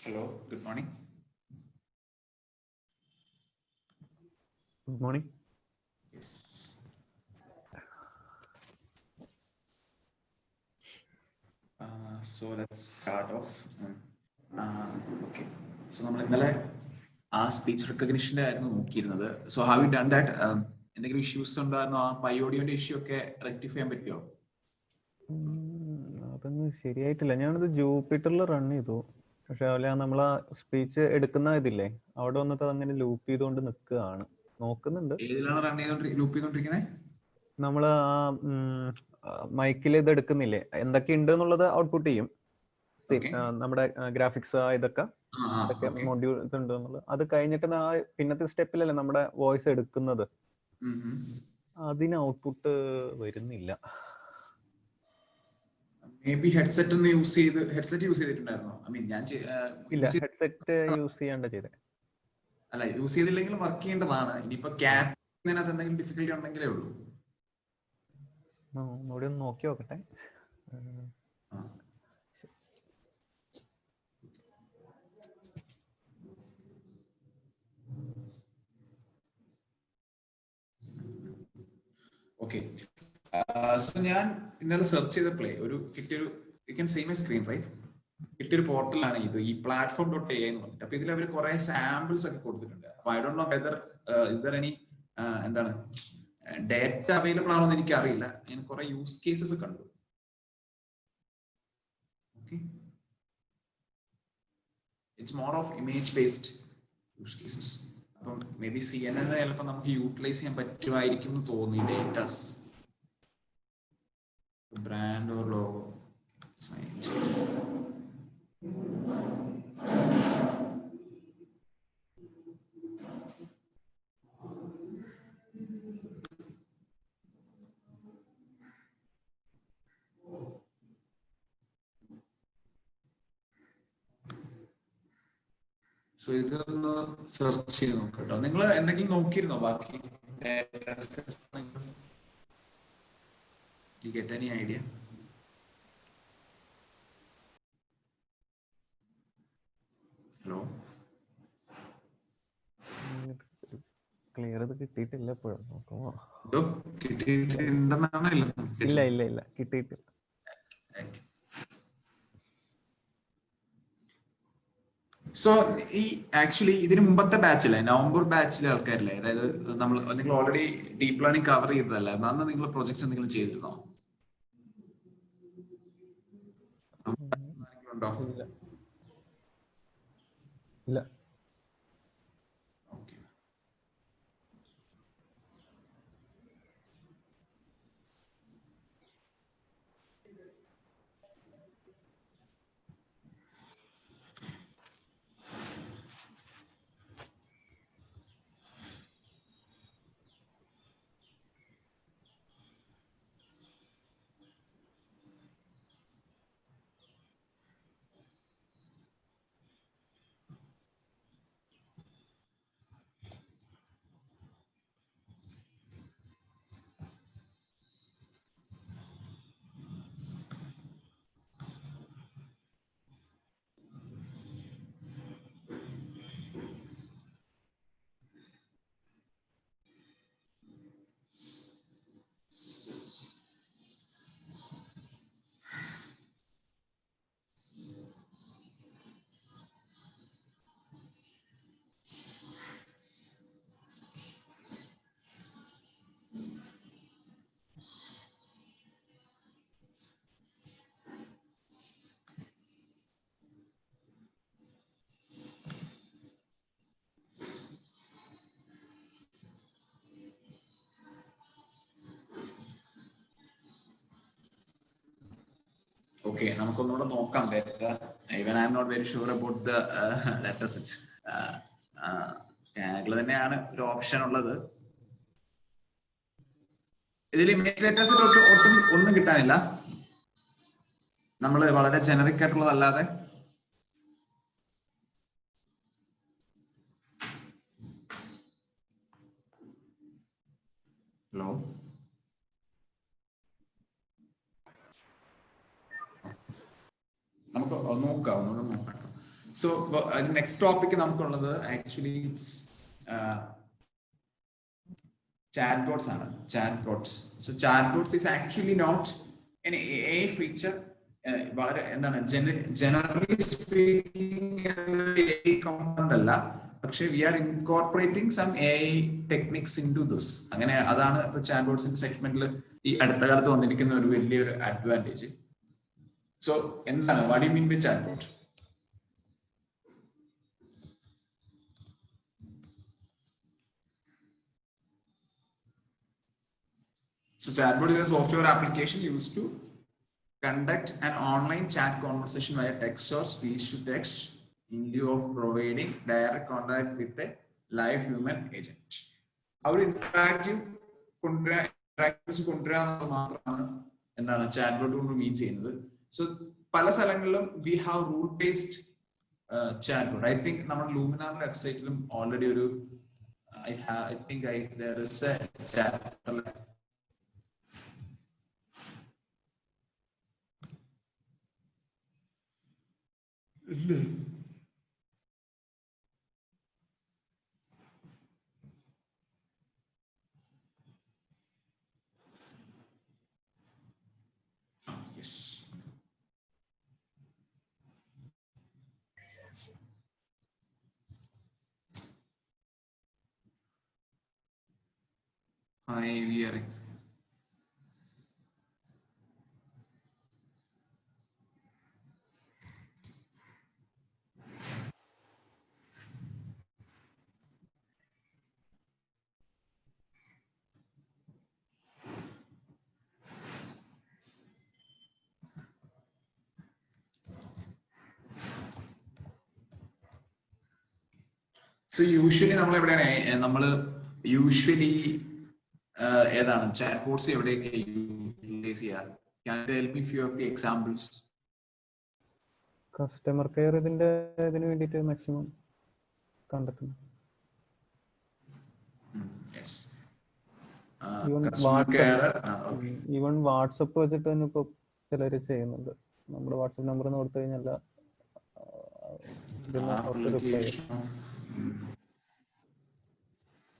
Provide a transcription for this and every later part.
Hello, good morning. Good morning. Yes. So let's start off. Okay. So നമ്മൾ ഇന്നലെ speech റെക്കഗ്നിഷന്റെ ആയിരുന്നു നോക്കിയിരുന്നത്. So have you done that? എന്തെങ്കിലും ഇഷ്യൂസ് ഉണ്ടായിരുന്നോ? പൈയോഡിയോന്റെ ഇഷ്യൂ ഒക്കെ റെക്ടിഫൈ ചെയ്യാൻ പറ്റുമോ? അതൊന്നും ശരിയായിട്ടില്ല. ഞാനത് ജൂപ്പിറ്ററിൽ റൺ ചെയ്തു, പക്ഷെ അതുപോലെ നമ്മൾ ആ സ്പീച്ച് എടുക്കുന്ന ഇതില്ലേ, അവിടെ വന്നിട്ട് അങ്ങനെ ലൂപ്പ് ചെയ്തുകൊണ്ട് നിൽക്കുകയാണ്. നോക്കുന്നുണ്ട്. ഏതിലാണ് റൺ ലൂപ്പ് ചെയ്തോണ്ടിരിക്കുന്നത്? നമ്മൾ ആ മൈക്കിൽ ഇത് എടുക്കുന്നില്ലേ, എന്തൊക്കെ ഉണ്ട് എന്നുള്ളത് ഔട്ട്പുട്ട് ചെയ്യും. നമ്മുടെ ഗ്രാഫിക്സ് ഇതൊക്കെ മൊഡ്യൂൾസ് ഉണ്ട് എന്നുള്ളത്. അത് കഴിഞ്ഞിട്ട് ആ പിന്നത്തെ സ്റ്റെപ്പിലല്ലേ നമ്മുടെ വോയിസ് എടുക്കുന്നത്, അതിന് ഔട്ട്പുട്ട് വരുന്നില്ല. മേബി ഹെഡ്സെറ്റ് ഒന്ന് യൂസ് ചെയ്തിട്ടുണ്ടായിരുന്നോ? ഐ മീൻ ഞാൻ ഇല്ല, ഹെഡ്സെറ്റ് യൂസ് ചെയ്യാണ്ട് ചെയ്തേ. അല്ല, യൂസ് ചെയ്തില്ലെങ്കിലും വർക്ക് ചെയ്യേണ്ടതാണ്. ഇനിയിപ്പോ ക്യാപ്പിനകത്ത് എന്തെങ്കിലും ഡിഫിക്കൽറ്റി ഉണ്ടെങ്കിലേ ഉള്ളൂ. ഒന്നുകൂടി ഒന്ന് നോക്കി നോക്കട്ടെ. ഓക്കെ. സോ ഞാൻ ഇന്നലെ സെർച്ച് ചെയ്തപ്പോഴേ കിട്ടിയൊരു you can see my screen right, കിട്ടിയൊരു പോർട്ടലാണ് ഇത്, ഈ platform.ai എന്ന് പറഞ്ഞിട്ട്. അപ്പൊ ഇതിൽ അവർ കുറെ സാമ്പിൾസ് ഒക്കെ കൊടുത്തിട്ടുണ്ട്. അപ്പൊ I don't know whether is there any എന്താണ് ഡേറ്റ അവൈലബിൾ ആണോ എന്ന് എനിക്ക് അറിയില്ല. ഞാൻ കുറെ യൂസ് കേസസ് കണ്ടു. Okay, it's more of image based use cases. അപ്പം മേ ബി CNN ചിലപ്പോൾ നമുക്ക് യൂട്ടിലൈസ് ചെയ്യാൻ പറ്റുമായിരിക്കും എന്ന് തോന്നി. Datas, brand or logo signs. So ഇതൊന്ന് സെർച്ച് ചെയ്ത് നോക്കട്ടോ. നിങ്ങൾ എന്തെങ്കിലും നോക്കിയിരുന്നോ ബാക്കി? You get any idea? Hello, clear ഇത് കിട്ടിയിട്ടില്ല ഇപ്പോഴും. നോക്കുമോ? കിട്ടിയിട്ടുണ്ടെന്നാണ്? ഇല്ല കിട്ടിയിട്ടില്ല. സോ ഈ ആക്ച്വലി ഇതിന് മുമ്പത്തെ ബാച്ചിലെ നവംബർ ബാച്ചിലെ ആൾക്കാരില്ലേ, അതായത് നിങ്ങൾ ഓൾറെഡി ഡീപ് ലേണിംഗ് കവർ ചെയ്തതല്ലേ, അന്ന് നിങ്ങൾ പ്രൊജക്ട്സ് എന്തെങ്കിലും ചെയ്തിരുന്നോ? ഇല്ല. ഓക്കെ, നമുക്കൊന്നുകൂടെ നോക്കാം data. Even I M not very sure about the data sets. സ്കാനറിൽ തന്നെയാണ് ഒരു ഓപ്ഷൻ ഉള്ളത്. ഇതിൽ ഇമേജ് ഡാറ്റ സെറ്റ് ഒന്നും കിട്ടാനില്ല. നമ്മൾ വളരെ ജനറിക് ആയിട്ടുള്ളതല്ലാതെ. ഹലോ, നമുക്ക് നോക്കാം. So next topic നമുക്കുള്ളത് actually it's chatbots ആണ്. Chatbots. So chatbots is actually not an AI feature. വളരെ എന്താണ് generally speaking AI component അല്ല, പക്ഷെ we are incorporating some AI techniques into this. അങ്ങനെ അതാണ് ഇപ്പൊ chatbotsന്റെ സെഗ്മെന്റിൽ ഈ അടുത്ത കാലത്ത് വന്നിരിക്കുന്ന ഒരു വലിയൊരു അഡ്വാൻറ്റേജ്. So എന്താണ് what do you mean by chatbot? So chatbot is a software application used to conduct an online chat conversation via text or speech to text in lieu of providing direct contact with a live human agent. Our interactive മാത്രമാണ് എന്താണ് chatbot കൊണ്ട് മീൻ ചെയ്യുന്നത്. So പല സ്ഥലങ്ങളിലും we have rule based chatbot. I think നമ്മുടെ Luminar വെബ്സൈറ്റിലും already ഒരു I think there is a chapter. Yes. Hi, we are. So usually നമ്മൾ usually ഏതാണ് chatbots എവിടെയൊക്കെ യൂട്ടിലൈസ് ചെയ്യാറ്? Can you tell me few of the examples? Customer care ഇതിന് വേണ്ടിയിട്ട് maximum കണ്ടിട്ടുണ്ട്. Yes. ഈവൻ വാട്സപ്പ് വെച്ചിട്ട് തന്നെ ഇപ്പൊ ചിലര് ചെയ്യുന്നുണ്ട്. നമ്മുടെ വാട്സപ്പ് നമ്പർ കൊടുത്തു കഴിഞ്ഞാൽ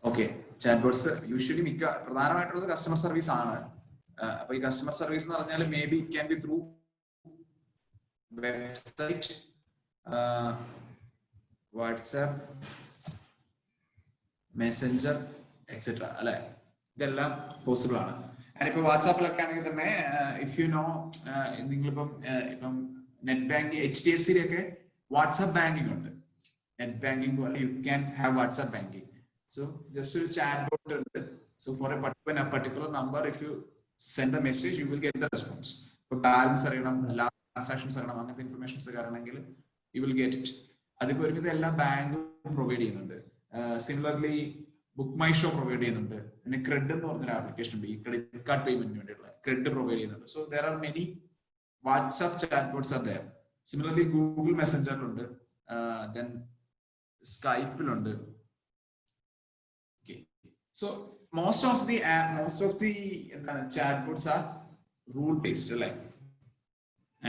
ഓക്കെ ചാറ്റ്ബോട്ട്സ് യൂഷ്വലി പ്രധാനമായിട്ടുള്ളത് കസ്റ്റമർ സർവീസ് ആണ്. അപ്പൊ ഈ കസ്റ്റമർ സർവീസ് എന്ന് പറഞ്ഞാൽ may be can be through website, WhatsApp, Messenger etcetera അല്ലെ, ഇതെല്ലാം പോസിബിൾ ആണ്. ഇപ്പൊ വാട്സാപ്പിലൊക്കെ ആണെങ്കിൽ തന്നെ ഇഫ് യു നോ നിങ്ങളിപ്പം ഇപ്പം നെറ്റ് ബാങ്കിങ് HDFCയിലൊക്കെ വാട്സാപ്പ് ബാങ്കിങ് ഉണ്ട്. നെറ്റ് ബാങ്കിങ് പോലെ you can have WhatsApp banking. So just a chat bot. So for a particular number, if you send a message, you will get the response. For balance അറിയണം, last transactions അറിയണം, അങ്ങനത്തെ informations അറിയണമെങ്കിൽ you will get it. അതിപ്പോ ഒരുവിധം എല്ലാ ബാങ്കും provide ചെയ്യുന്നുണ്ട്. Similarly book my show provide ചെയ്യുന്നുണ്ട്. പിന്നെ ക്രെഡ് എന്ന് പറഞ്ഞൊരു ആപ്ലിക്കേഷൻ ഉണ്ട്, ഈ ക്രെഡിറ്റ് കാർഡ് പേയ്മെന്റിന് വേണ്ടിയിട്ടുള്ള ക്രെഡ് പ്രൊവൈഡ് ചെയ്യുന്നുണ്ട്. So there are many WhatsApp chatbots are there. Similarly Google മെസ്സഞ്ചറിലുണ്ട്, then സ്കൈപ്പിലുണ്ട്. So most of the chatbots are rule based, like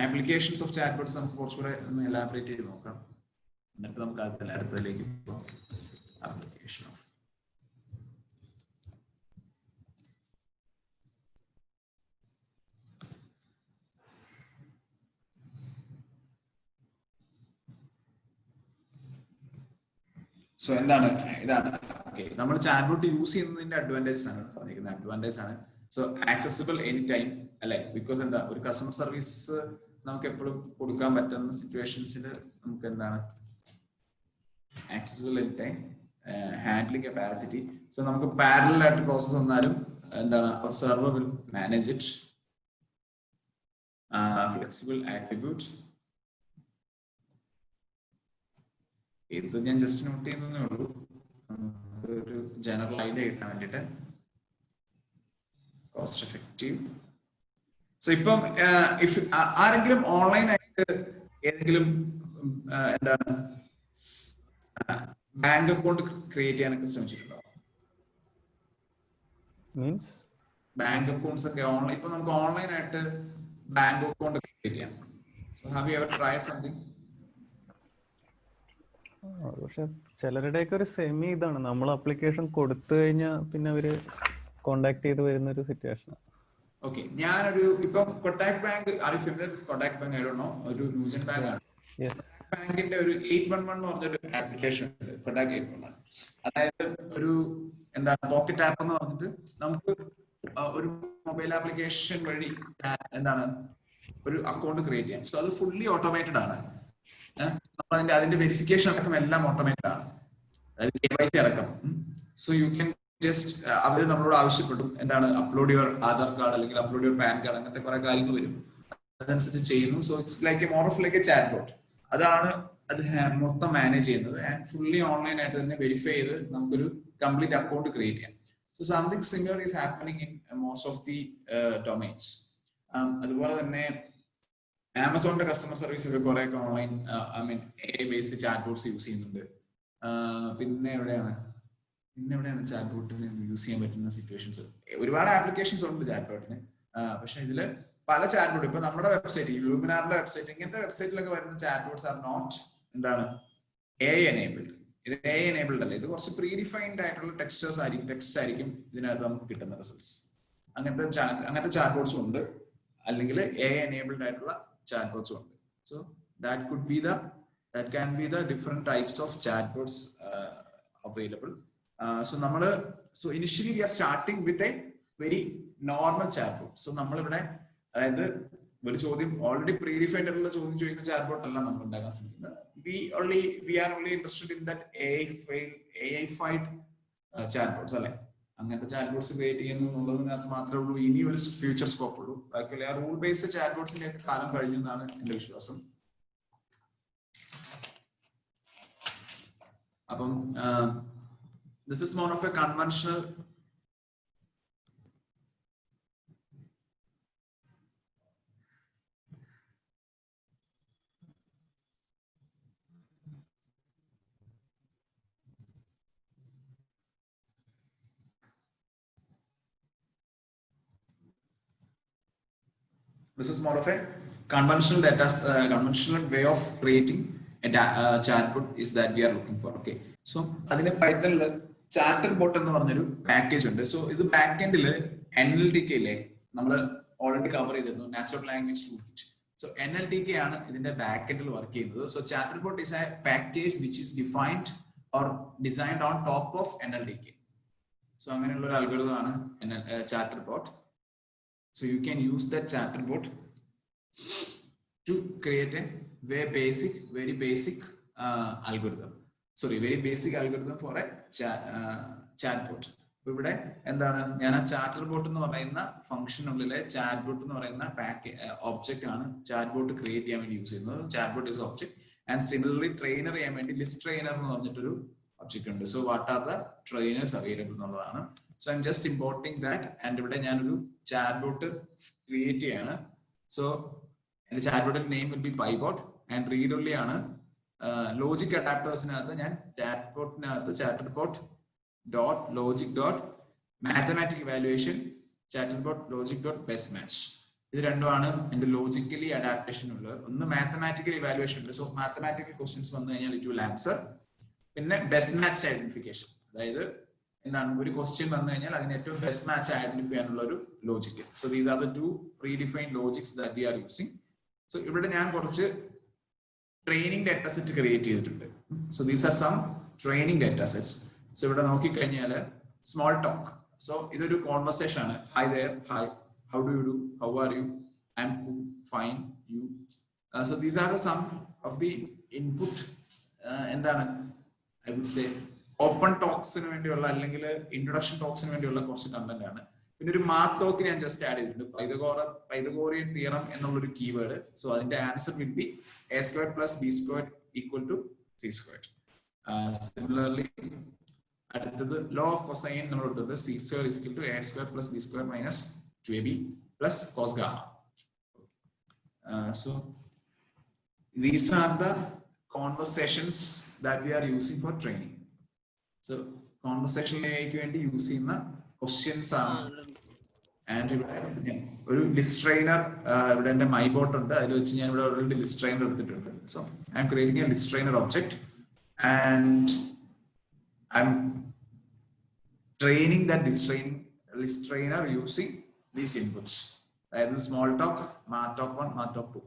applications of chatbots നമുക്ക് കുറച്ചുകൂടെ ഒന്ന് എലാബറേറ്റ് ചെയ്ത് നോക്കാം. എന്നിട്ട് നമുക്ക് അടുത്തതിലേക്ക് പോകാം. Application of സോ എന്താണ് ഇതാണ്. ഓക്കെ, നമ്മൾ ചാറ്റ്ബോട്ട് യൂസ് ചെയ്യുന്നതിന്റെ അഡ്വാൻറ്റേജസ് ആണ് പറഞ്ഞിരിക്കുന്നത്. അഡ്വാൻറ്റേജ് ആണ് സോ ആക്സസിബിൾ എനി ടൈം അല്ലെ, ബിക്കോസ് എന്താ ഒരു കസ്റ്റമർ സർവീസ് നമുക്ക് എപ്പോഴും കൊടുക്കാൻ പറ്റുന്ന സിറ്റുവേഷൻസിൽ നമുക്ക് എന്താണ് accessible any time, handling capacity. So നമുക്ക് പാരലൽ ആയിട്ട് പ്രോസസ് വന്നാലും എന്താണ് server will manage it. Flexible attribute, ഇത് ഞാൻ ജസ്റ്റ് നോട്ട് ചെയ്യുന്നേ ഉള്ളൂ ഒരു ജനറൽ ഐഡിയ കിട്ടാൻ വേണ്ടിട്ട്. Cost effective. സോ ഇപ്പം ആരെങ്കിലും ഓൺലൈൻ ആയിട്ട് ഏതെങ്കിലും എന്താണ് ബാങ്ക് അക്കൗണ്ട് ക്രിയേറ്റ് ചെയ്യാനൊക്കെ ശ്രമിച്ചിട്ടുണ്ടോ? മീൻസ് ബാങ്ക് അക്കൗണ്ട്സ് ഒക്കെ ഓൺലൈൻ, ഇപ്പൊ നമുക്ക് ഓൺലൈൻ ആയിട്ട് ബാങ്ക് അക്കൗണ്ട് ക്രിയേറ്റ് ചെയ്യാം. Have you ever tried something? പക്ഷെ ചിലരുടെയൊക്കെ ഒരു സെമി ഇതാണ്, നമ്മൾ ആപ്ലിക്കേഷൻ കൊടുത്തു കഴിഞ്ഞാൽ പിന്നെ അവര് കോണ്ടാക്ട് ചെയ്ത് വരുന്ന ഒരു സിറ്റുവേഷൻ. ഓക്കെ, ഞാനൊരു ഇപ്പം കൊട്ടാക് ബാങ്ക്, കൊട്ടാക് ബാങ്ക് ആയിട്ടോ ഒരു ന്യൂജൻ ബാങ്ക് ആണ്. ബാങ്കിന്റെ ഒരു 811 എന്ന് പറഞ്ഞൊരു ആപ്ലിക്കേഷൻ ഉണ്ട്, കൊട്ടാക് 811. അതായത് ഒരു എന്താണ് പോക്കറ്റ് ആപ്പ് എന്ന് പറഞ്ഞിട്ട് നമുക്ക് ഒരു മൊബൈൽ ആപ്ലിക്കേഷൻ വഴി എന്താണ് ഒരു അക്കൗണ്ട് ക്രിയേറ്റ് ചെയ്യാം. സോ അത് ഫുള്ളി ഓട്ടോമേറ്റഡ് ആണ്. അതിന്റെ വെരിഫിക്കേഷൻ അടക്കം എല്ലാം ഓട്ടോമേറ്റഡ് ആണ്, അതായത് KYC അടക്കം. സോ യു ക്യാൻ ജസ്റ്റ് അവര് നമ്മളോട് ആവശ്യപ്പെടും എന്താണ് അപ്ലോഡ് യുവർ ആധാർ കാർഡ് അല്ലെങ്കിൽ അപ്ലോഡ് യുവർ പാൻ കാർഡ്, അങ്ങനത്തെ കുറെ കാര്യങ്ങൾ വരും, അതനുസരിച്ച് ചെയ്യുന്നു. So it's like more of like A chat bot. അതാണ് അത് മൊത്തം മാനേജ് ചെയ്യുന്നത്. ആൻഡ് ഫുള്ളി ഓൺലൈൻ ആയിട്ട് തന്നെ വെരിഫൈ ചെയ്ത് നമുക്കൊരു കംപ്ലീറ്റ് അക്കൗണ്ട് ക്രിയേറ്റ് ചെയ്യാം. So something similar is happening in most of the domains. അതുപോലെ തന്നെ ആമസോണിന്റെ കസ്റ്റമർ സർവീസ് ഒക്കെ കുറെ online AI based chat bots use ചെയ്യുന്നുണ്ട്. പിന്നെ എവിടെയാണ് ചാറ്റ് ബോട്ടിന് യൂസ് ചെയ്യാൻ പറ്റുന്ന സിറ്റുവേഷൻസ്? ഒരുപാട് ആപ്ലിക്കേഷൻസ് ഉണ്ട് ചാറ്റ് ബോട്ടിന്. പക്ഷെ ഇതില് പല ചാറ്റ് ബോട്ട്, ഇപ്പൊ നമ്മുടെ വെബ്സൈറ്റ്, ലൂമിനാറിന്റെ വെബ്സൈറ്റ്, ഇങ്ങനത്തെ വെബ്സൈറ്റിലൊക്കെ വരുന്ന ചാറ്റ് ബോട്ട്സ് ആർ നോട്ട് എന്താണ് AI enabled. ഇത് AI enabled അല്ല, ഇത് കുറച്ച് പ്രീ ഡിഫൈൻഡ് ആയിട്ടുള്ള ടെക്സ്റ്റ് ആയിരിക്കും ഇതിനകത്ത് നമുക്ക് കിട്ടുന്ന റിസൾട്ട്സ്. അങ്ങനത്തെ ചാറ്റ് ബോട്ട്സും ഉണ്ട്, അല്ലെങ്കിൽ AI enabled ആയിട്ടുള്ള ചാറ്റ് ബോട്ട്സും ഉണ്ട്. So that can be the different types of chatbots available. So initially we are starting with a very normal chatbot. So നമ്മൾ ഇവിടെ അതായത് ഒരു ചോദ്യം ഓൾറെഡി പ്രീ ഡിഫൈൻഡ് ആയിട്ടുള്ള ചോദ്യം ചോദിക്കുന്ന ചാറ്റ്ബോട്ട് അല്ല നമ്മൾ ഉണ്ടാക്കാൻ ശ്രമിക്കുന്നത്. We are only interested in that AI-fied chatbots അല്ലെ, അങ്ങനത്തെ ചാറ്റ്ബോട്ട്സ് ക്രിയേറ്റ് ചെയ്യുന്നു എന്നുള്ളതിനകത്ത് മാത്രമേ ഉള്ളൂ ഇനി ഒരു ഫ്യൂച്ചർ സ്കോപ്പ് ഉള്ളൂ. ബാക്കിയുള്ള റൂൾ ബേസ്ഡ് ചാറ്റ്ബോട്ട്സിന്റെ കാലം കഴിഞ്ഞു എന്നാണ് എന്റെ വിശ്വാസം. അപ്പം this is more of a conventional conventional way of creating a chatbot is that we are looking for. Okay, so അതിന് പൈത്തണിൽ ചാറ്റർ ബോട്ട് എന്ന് പറഞ്ഞൊരു പാക്കേജ് ഉണ്ട്. സോ ഇത് ബാക്ക് എൻഡില് NLTK ഇല്ലേ, നമ്മൾ ഓൾറെഡി കവർ ചെയ്തിരുന്നു, natural language toolkit. So NLTK ആണ് ഇതിന്റെ ബാക്ക് എൻഡിൽ വർക്ക് ചെയ്യുന്നത്. So chatter bot is A package which is defined or designed on top of NLTK. So അങ്ങനെയുള്ള ഒരു അൽഗോരിതം ആണ് chatter boat. So you can use that chatbot to create a very basic algorithm. Very basic algorithm for a chatbot. ഇവിടെ എന്താണ് ഞാൻ ആ chatter boat എന്ന് പറയുന്ന ഫംഗ്ഷനുള്ളിലെ chat bot എന്ന് പറയുന്ന ഒബ്ജക്റ്റ് ആണ് ചാറ്റ് ബോട്ട് ക്രിയേറ്റ് ചെയ്യാൻ വേണ്ടി യൂസ് ചെയ്യുന്നത്. Chat bot is object. And similarly trainer ചെയ്യാൻ വേണ്ടി ലിസ്റ്റ് ട്രെയിനർ എന്ന് പറഞ്ഞിട്ടൊരു ഒബ്ജക്റ്റ് ഉണ്ട്. So what are the trainers available എന്നുള്ളതാണ്. So I'm just importing that, and ഇവിടെ ഞാനൊരു ചാറ്റ്ബോട്ട് ക്രിയേറ്റ് ചെയ്യാണ്. സോ എന്റെ ചാറ്റ്ബോട്ടിന്റെ name will be Pybot and read only ആണ്. ലോജിക് അഡാപ്റ്റേഴ്സിനകത്ത് ഞാൻ ChatterBot dot logic dot mathematic evaluation ChatterBot logic dot best match, ഇത് രണ്ടുമാണ് എന്റെ ലോജിക്കലി അഡാപ്റ്റേഷൻ ഉള്ളത്. ഒന്ന് മാത്തമാറ്റിക്കൽ ഇവാലുവേഷൻ ഉണ്ട്. സോ മാത്തമാറ്റിക്കൽ ക്വസ്റ്റ്യൻസ് വന്നു കഴിഞ്ഞാൽ ഇറ്റ് വിൽ ആൻസർ. പിന്നെ ബെസ്റ്റ് മാച്ച് ഐഡന്റിഫിക്കേഷൻ, അതായത് എന്താണ് ഒരു ക്വസ്റ്റ്യൻ വന്നു കഴിഞ്ഞാൽ അതിന് ഏറ്റവും ബെസ്റ്റ് മാച്ച് ഐഡന്റിഫൈ ചെയ്യാനുള്ള ഒരു logic. So these are the two predefined logics that we are using. So ഇവിടെ ഞാൻ കുറച്ച് ട്രെയിനിങ് ഡാറ്റ സെറ്റ് ക്രിയേറ്റ് ചെയ്തിട്ടുണ്ട്. So these are some training data sets. So ഇവിടെ നോക്കിക്കഴിഞ്ഞാൽ സ്മോൾ ടോക്ക്. സോ ഇതൊരു conversation ആണ്. Hi there, hi, how do you do, how are you, I am cool, fine, you. So these are the some of the input. എന്താണ് I would say open ടോക്സിന് വേണ്ടിയുള്ള അല്ലെങ്കിൽ introduction ടോക്സിന് വേണ്ടിയുള്ള കുറച്ച് content ആണ്. പിന്നെ ഒരു മാത്ത് ടോക്ക് ഞാൻ just add ചെയ്തിട്ടുണ്ട്, പൈതഗോറിയൻ തിയറം എന്നുള്ളൊരു കീവേഡ്. സോ അതിന്റെ answer will B a squared plus b squared equal to c squared. Similarly അടുത്തത് ലോ ഓഫ് കൊസൈൻ നമ്മൾ എടുത്തിട്ടുണ്ട്, c squared is equal to a squared plus b squared minus 2ab plus cos gamma. So these are the conversations that we are using for training. So കോൺവെർസേഷനിലേക്ക് വേണ്ടി use ചെയ്യുന്ന questions ആണ്. And ഇവിടെ ഒരു list trainer, ഇവിടെ എന്റെ my boat ഉണ്ട്, അതിൽ വെച്ച് ഞാൻ ഇവിടെ ഓൾറെഡി ലിസ്റ്റ് ട്രെയിനർ എടുത്തിട്ടുണ്ട്. So I M creating A list trainer object. and I'm training that list trainer using these inputs. അതായത് സ്മോൾ ടോക്ക്, മാറ്റോക്ക് 1, മാറ്റോക്ക് 2.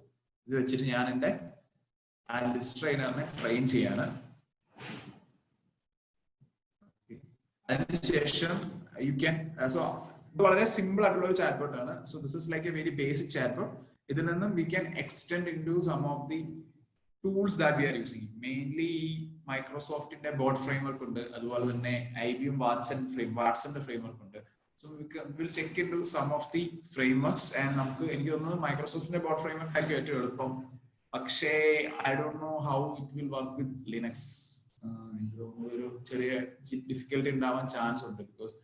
ഇത് വെച്ചിട്ട് ഞാൻ എൻ്റെ ആ ലിസ്റ്റ് ട്രെയിനറിനെ ട്രെയിൻ ചെയ്യാണ്. അതിനുശേഷം യു ക്യാൻ സോ ഇത് വളരെ സിമ്പിൾ ആയിട്ടുള്ള ഒരു ചാറ്റ് ബോട്ട് ആണ്. So this is like a very basic chat bot. ഇതിൽ നിന്നും we can extend in to some of the tools that we are using. Mainly മൈക്രോസോഫ്റ്റിന്റെ ബോട്ട് ഫ്രെയിംവർക്ക് ഉണ്ട്, അതുപോലെ തന്നെ IBM വാട്സന്റെ ഫ്രെയിംവർക്ക് ഉണ്ട്. So will check in to some of the frameworks and നമുക്ക് എനിക്ക് തോന്നുന്നു മൈക്രോസോഫ്റ്റിന്റെ ബോട്ട് ഫ്രെയിംവർക്ക് ആയിരിക്കും ഏറ്റവും എളുപ്പം. പക്ഷേ I don't know how it will work with Linux. ഒരു ചെറിയ ഡിഫിക്കൽട്ടി ഉണ്ടാവാൻ ചാൻസ് ഉണ്ട്. ബിക്കോസ്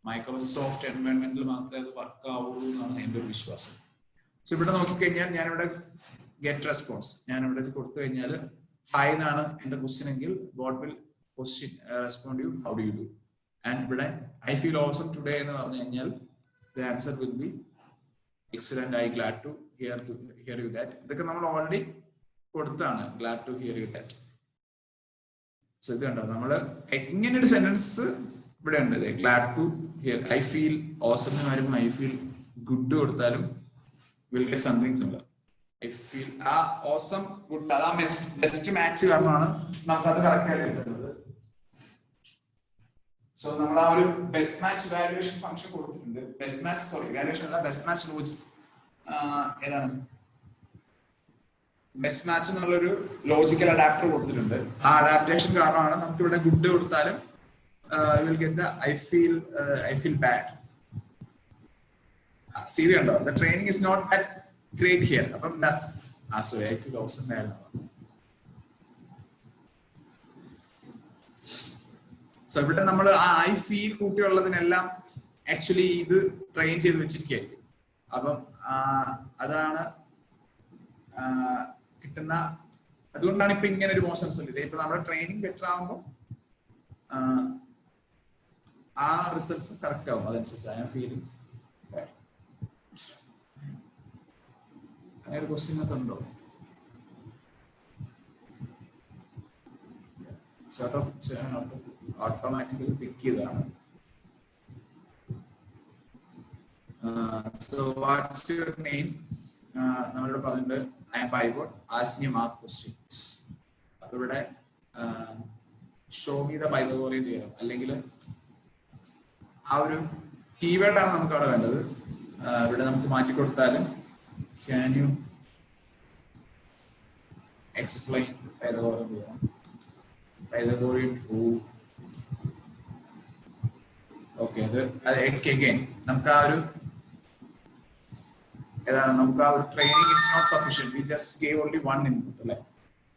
മൈക്രോസോഫ്റ്റ് എൻവയോൺമെന്റിൽ മാത്രമേ അത് വർക്ക് ആവുള്ളൂ എന്നാണ് എൻ്റെ ഒരു വിശ്വാസം. സോ ഇവിടെ നോക്കിക്കഴിഞ്ഞാൽ ഞാനിവിടെ ഗെറ്റ് റെസ്പോൺസ് ഞാൻ ഇവിടെ കൊടുത്തു കഴിഞ്ഞാൽ ഹായ് എന്നാണ് എന്റെ ക്വസ്റ്റ്യൻ എങ്കിൽ bot will question respond you how do you do. And ഇവിടെ ഐ ഫീൽ ഓസം ടുഡേ എന്ന് പറഞ്ഞു കഴിഞ്ഞാൽ the answer will be excellent, I glad to hear you that. ഇതൊക്കെ നമ്മൾ ഓൾറെഡി കൊടുത്താണ്, glad to hear you that. So ഇത് കണ്ടോ, നമ്മള് ഇങ്ങനെ ഒരു സെന്റൻസ് ഇവിടെ ഉണ്ട്, glad to hear. I feel awesome എന്ന് പറയുമ്പോൾ ഐ ഫീൽ ഗുഡ് കൊടുത്താലും will get something similar. I feel awesome good അതാ ബെസ്റ്റ് മാച്ച് കാരണമാണ് നമുക്ക് അത് കറക്റ്റ് ആയിട്ട് കിട്ടുന്നത്. സോ നമ്മൾ ആ ഒരു ബെസ്റ്റ് മാച്ച് വാല്യുവേഷൻ ഫംഗ്ഷൻ കൊടുത്തിട്ടുണ്ട്. ബെസ്റ്റ് മാച്ച് വാല്യുവേഷൻ അല്ല, ബെസ്റ്റ് മാച്ച് ലോജിക് ഏതാണ് ബെസ്റ്റ് മാച്ച് എന്നുള്ളൊരു ലോജിക്കൽ അഡാപ്റ്റർ കൊടുത്തിട്ടുണ്ട്. ആ അഡാപ്റ്റേഷൻ കാരണമാണ് നമുക്ക് ഇവിടെ ഗുഡ് കൊടുത്താലും will get the I feel bad. See കണ്ടോ, the training is not that great here. അപ്പം sorry, I feel awesome there. So ഇവിടെ നമ്മൾ ആ ഐ ഫീൽ കൂട്ടിയുള്ളതിനെല്ലാം ആക്ച്വലി ഇത് ട്രെയിൻ ചെയ്ത് വെച്ചിരിക്കുകയായിരിക്കും. അപ്പം അതാണ് കിട്ടുന്ന, അതുകൊണ്ടാണ് ഇപ്പൊ ഇങ്ങനെ ഒരു മോശം റിസൾട്ട്. ഇപ്പൊ നമ്മുടെ ട്രെയിനിങ് ബെറ്റർ ആകുമ്പോൾ ആ റിസൾട്ട്സ് കറക്റ്റ് ആവും. അതനുസരിച്ച് ഐ ആം ഫീലിംഗ് അങ്ങനെ ഒരു ക്വസ്റ്റ്യൻ ഉണ്ടോ? ഓട്ടോമാറ്റിക്കലി പിക്ക് ചെയ്തതാണ്. സോ വാട്ട്സ് യുവർ നെയിം നമ്മളിവിടെ പറഞ്ഞിട്ടുണ്ട് I am Pybot ask me mark questions. അപ്പൊ ഇവിടെ show me the Pythagorean theorem അല്ലെങ്കിൽ ആ ഒരു കീവേഡാണ് നമുക്ക് അവിടെ വേണ്ടത്. ഇവിടെ നമുക്ക് മാറ്റി കൊടുത്താലും can you explain Pythagorean theorem? Pythagorean proof. Okay, again നമുക്ക് ആ ഒരു ഏതാണ്, നമുക്ക് ആ ഒരു training it's not sufficient. We just gave only one input അല്ലേ.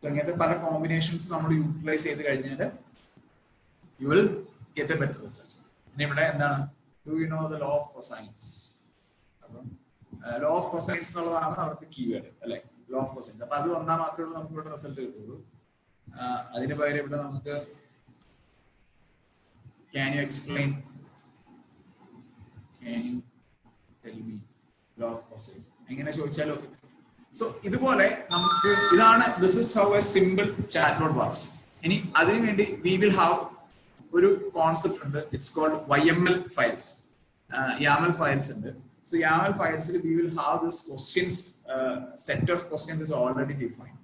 സോ ഇങ്ങനത്തെ പല കോമ്പിനേഷൻസ് നമ്മൾ യൂട്ടിലൈസ് ചെയ്ത് കഴിഞ്ഞാൽ you will get a better result. പിന്നെ ഇവിടെ എന്താണ്, do you know the law of cosines? അപ്പം ലോ ഓഫ് കൊസൈൻസ് എന്നുള്ളതാണ് അവിടുത്തെ കീവേഡ് അല്ലെ, ലോ ഓഫ് കൊസൈൻസ്. അപ്പൊ അത് വന്നാൽ മാത്രമേ നമുക്ക് ഇവിടെ റിസൾട്ട് കിട്ടുള്ളൂ. അതിന് പകരം ഇവിടെ നമുക്ക് can you explain, can you tell me law of cosine എങ്ങനെ ചോദിച്ചാലും ഓക്കെ. സോ ഇതുപോലെ നമുക്ക് ഇതാണ് this is how a simple chat bot works. ഇനി അതിനു വേണ്ടി വി വിൽ ഹാവ് ഒരു കോൺസെപ്റ്റ് ഉണ്ട്, it's called YML files. YAML files ഉണ്ട്. So YAML files we will have this questions set of questions is already defined.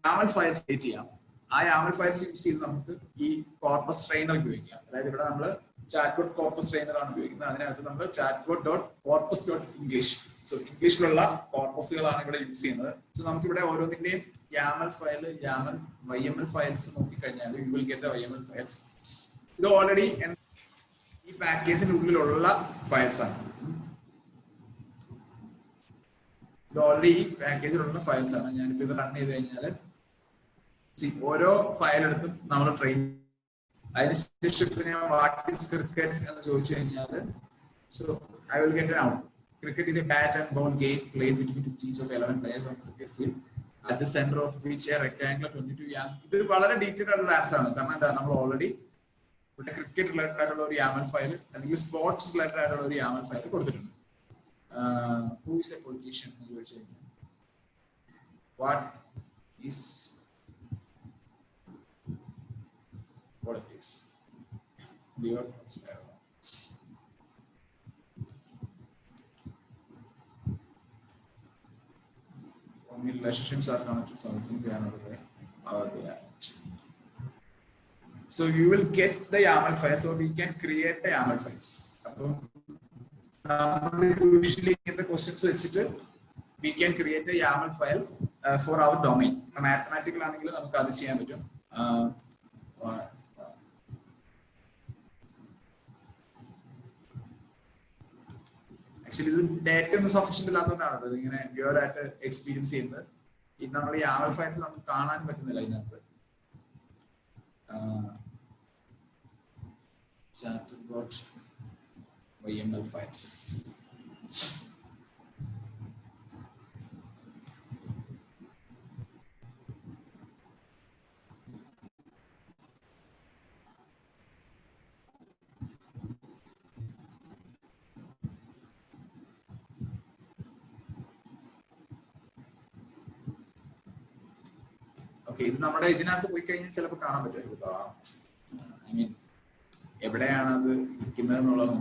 YAML files create ചെയ്യാം. ആ YAML files use ചെയ്ത് നമുക്ക് ഈ കോർപ്പസ് ട്രെയിനർ ഉപയോഗിക്കാം. അതായത് ഇവിടെ നമ്മൾ ചാറ്റ്ബോട്ട് കോർപ്പസ് ട്രെയിനർ ആണ് ഉപയോഗിക്കുന്നത്. അതിനകത്ത് നമ്മൾ chatbot.corpus.english സോ ഇംഗ്ലീഷിലുള്ള കോർപ്പസുകളാണ് ഇവിടെ യൂസ് ചെയ്യുന്നത്. സോ നമുക്ക് ഇവിടെ ഓരോന്നിന്റെയും YAML ഫയൽ YML ഫയൽസ് നോക്കിക്കഴിഞ്ഞാൽ you will get the YML files. ഇത് ഓൾറെഡി ഈ പാക്കേജിന്റെ ഉള്ളിലുള്ള ഫയൽസ് ആണ്. ഇത് ഓൾറെഡി ഈ പാക്കേജിലുള്ള ഫയൽസ് ആണ്. ഞാനിപ്പോ ഇത് റൺ ചെയ്ത് കഴിഞ്ഞാൽ ഓരോ ഫയൽ എടുത്തും നമ്മൾ ട്രെയിൻ. അതിനുശേഷം വാട്ട് ഈസ് ക്രിക്കറ്റ് എന്ന് ചോദിച്ചു കഴിഞ്ഞാൽ so I will get an out. Cricket is a bat and ball game played between two teams of 11 players on cricket field at the center of which a rectangular 22 yard. ഇത് വളരെ detailed ആയിട്ടുള്ള answer ആണ്. കാരണം എന്താ, നമ്മൾ already ഇവിടെ cricket related ആയിട്ടുള്ള ഒരു YAML ഫയൽ അല്ലെങ്കിൽ സ്പോർട്സ് റിലേറ്റഡ് ആയിട്ടുള്ള ഒരു YAML ഫയൽ കൊടുത്തിട്ടുണ്ട്. ഹൂ ഈസ് എ പൊളിറ്റീഷ്യൻ എന്ന് ചോദിച്ചു കഴിഞ്ഞാൽ what is politics? Only relationships are connected to something they are not aware or they act. So you will get the YAML file, so we can create the YAML files. Usually in the questions we can create a YAML file for our domain. Mathematical angle നമുക്ക് അത് ചെയ്യാൻ പറ്റും. Actually, the data is sufficient ഇല്ലാത്തതുകൊണ്ടാണ് ഇങ്ങനെ pure ആയിട്ട് experience ചെയ്യുന്നത്. ഇത് നമ്മൾ YAML files നമുക്ക് കാണാൻ പറ്റുന്നില്ല ഇതിനകത്ത്. Chatbot YAML files. Okay, ഇത് നമ്മുടെ ഇതിനകത്ത് പോയി കഴിഞ്ഞാൽ ചിലപ്പോൾ കാണാൻ പറ്റും. ഐ മീൻ എവിടെയാണ് അത് ഇരിക്കുന്നത് എന്നുള്ളത്.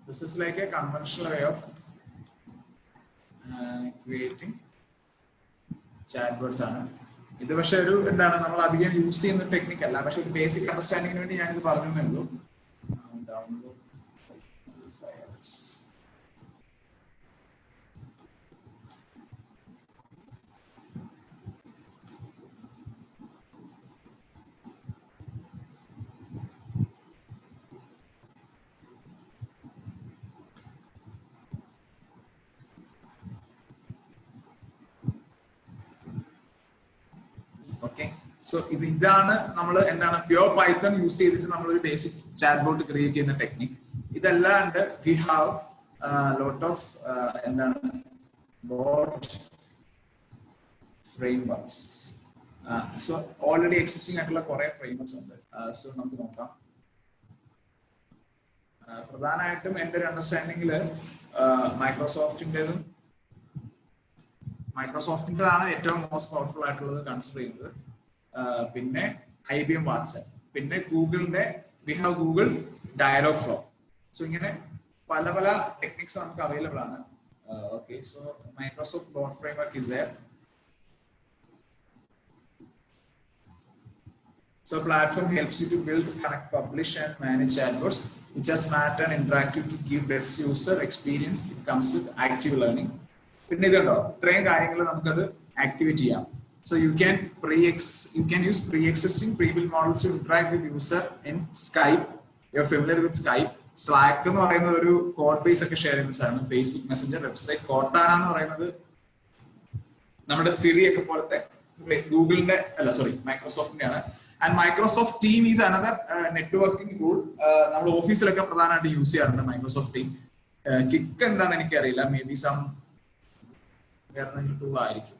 This is like a conventional way of creating chatbots. ഇത് പക്ഷെ ഒരു എന്താണ് നമ്മൾ അധികം യൂസ് ചെയ്യുന്ന ടെക്നിക്ക് അല്ല, പക്ഷെ ഒരു ബേസിക് അണ്ടർസ്റ്റാൻഡിങ്ങിന് വേണ്ടി ഞാനിത് പറഞ്ഞേ ഉള്ളൂ. Okay, so ഇതാണ് നമ്മൾ എന്താണ് പ്യൂർ പൈത്തൺ യൂസ് ചെയ്തിട്ട് നമ്മൾ ഒരു ബേസിക് ചാറ്റ്ബോട്ട് ക്രിയേറ്റ് ചെയ്യുന്ന ടെക്നിക്. ഇതല്ലാണ്ട് വി ഹാവ് ലോട്ട് ഓഫ് എന്താണ് bot frameworks. So already existing ആയിട്ടുള്ള കുറെ ഫ്രെയിംവർക്സ് ഉണ്ട്. സോ നമുക്ക് നോക്കാം. പ്രധാനമായിട്ടും എൻ്റെ ഒരു അണ്ടർസ്റ്റാൻഡിങ്ങിൽ മൈക്രോസോഫ്റ്റിൻ്റെതാണ് ഏറ്റവും മോസ്റ്റ് പവർഫുൾ ആയിട്ടുള്ളത് കൺസിഡർ ചെയ്യുന്നത്. പിന്നെ IBM വാട്സപ്പ്, പിന്നെ ഗൂഗിളിന്റെ we have Google dialog flow. So ഇങ്ങനെ പല പല ടെക്നിക്സ് നമുക്ക് അവൈലബിൾ ആണ്. Okay, so Microsoft bot framework is there. So platform helps you to build, connect, publish and manage chatbots which are smart and interactive to give best user experience. It comes with active learning. പിന്നെ ഇതുണ്ടോ ഇത്രയും കാര്യങ്ങൾ നമുക്കത് activate ചെയ്യാം. So you can use pre-existing pre-built models to interact with user in Skype. You're familiar with Skype. Slack എന്ന് പറയുന്ന ഒരു code base ഒക്കെ ഷെയർ ചെയ്യുന്ന സാധനം. ഫേസ്ബുക്ക് മെസ്സഞ്ചർ, വെബ്സൈറ്റ്, കോർട്ടാന എന്ന് പറയുന്നത് നമ്മുടെ സിറി ഒക്കെ പോലത്തെ ഗൂഗിളിന്റെ മൈക്രോസോഫ്റ്റിന്റെ ആണ്. And Microsoft team is another networking tool. നമ്മൾ ഓഫീസിലൊക്കെ പ്രധാനമായിട്ട് യൂസ് ചെയ്യാറുണ്ട് മൈക്രോസോഫ്റ്റ് ടീം. കിക്ക് എന്താണ് എനിക്കറിയില്ല, മേ ബി സം വേറെ ടൂൾ ആയിരിക്കും.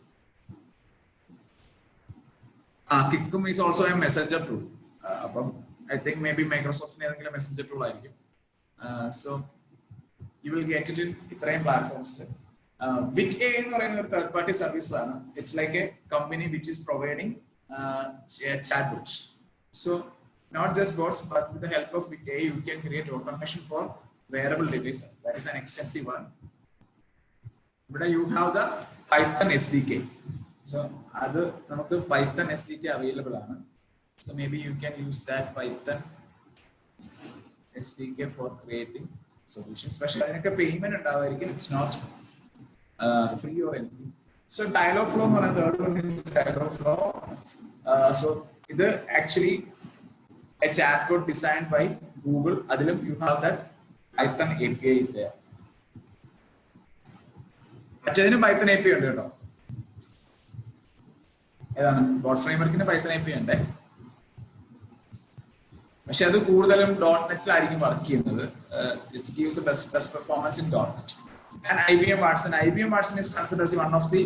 കിക്കും is also a messenger tool. അപ്പം ഐ തിങ്ക് മേ ബി മൈക്രോസോഫ്റ്റിന് ഏതെങ്കിലും മെസ്സഞ്ചർ ടൂൾ ആയിരിക്കും. So you will get it in ഇത്രയും പ്ലാറ്റ്ഫോംസിൽ. വിറ്റ് എന്ന് പറയുന്ന ഒരു തേർഡ് പാർട്ടി സർവീസ് ആണ്. It's like a company which is providing chatbots. So not just bots, but with the help of Wit AI, you can create automation for wearable devices. That is an extensive one. But you have the Python SDK. So other Python SDK available. So maybe you can use that Python SDK for creating solutions. Especially അതിനൊക്കെ payment ഉണ്ടാവായിരിക്കും. It's not free or anything. So Dialogflow എന്ന് പറയുന്ന third one is Dialogflow. So ഇത് actually a chatbot designed by Google. അതിലും you have that Python API is there. മറ്റേതിനും Python API ഉണ്ട് കേട്ടോ. ഏതാണ് boat ഫ്രെയിംവർക്കിന് Python API ഉണ്ട്. പക്ഷെ അത് കൂടുതലും .NET-ലായിരിക്കും വർക്ക് ചെയ്യുന്നത്. It gives the best performance in .NET. And IBM Watson. IBM Watson is considered as one of the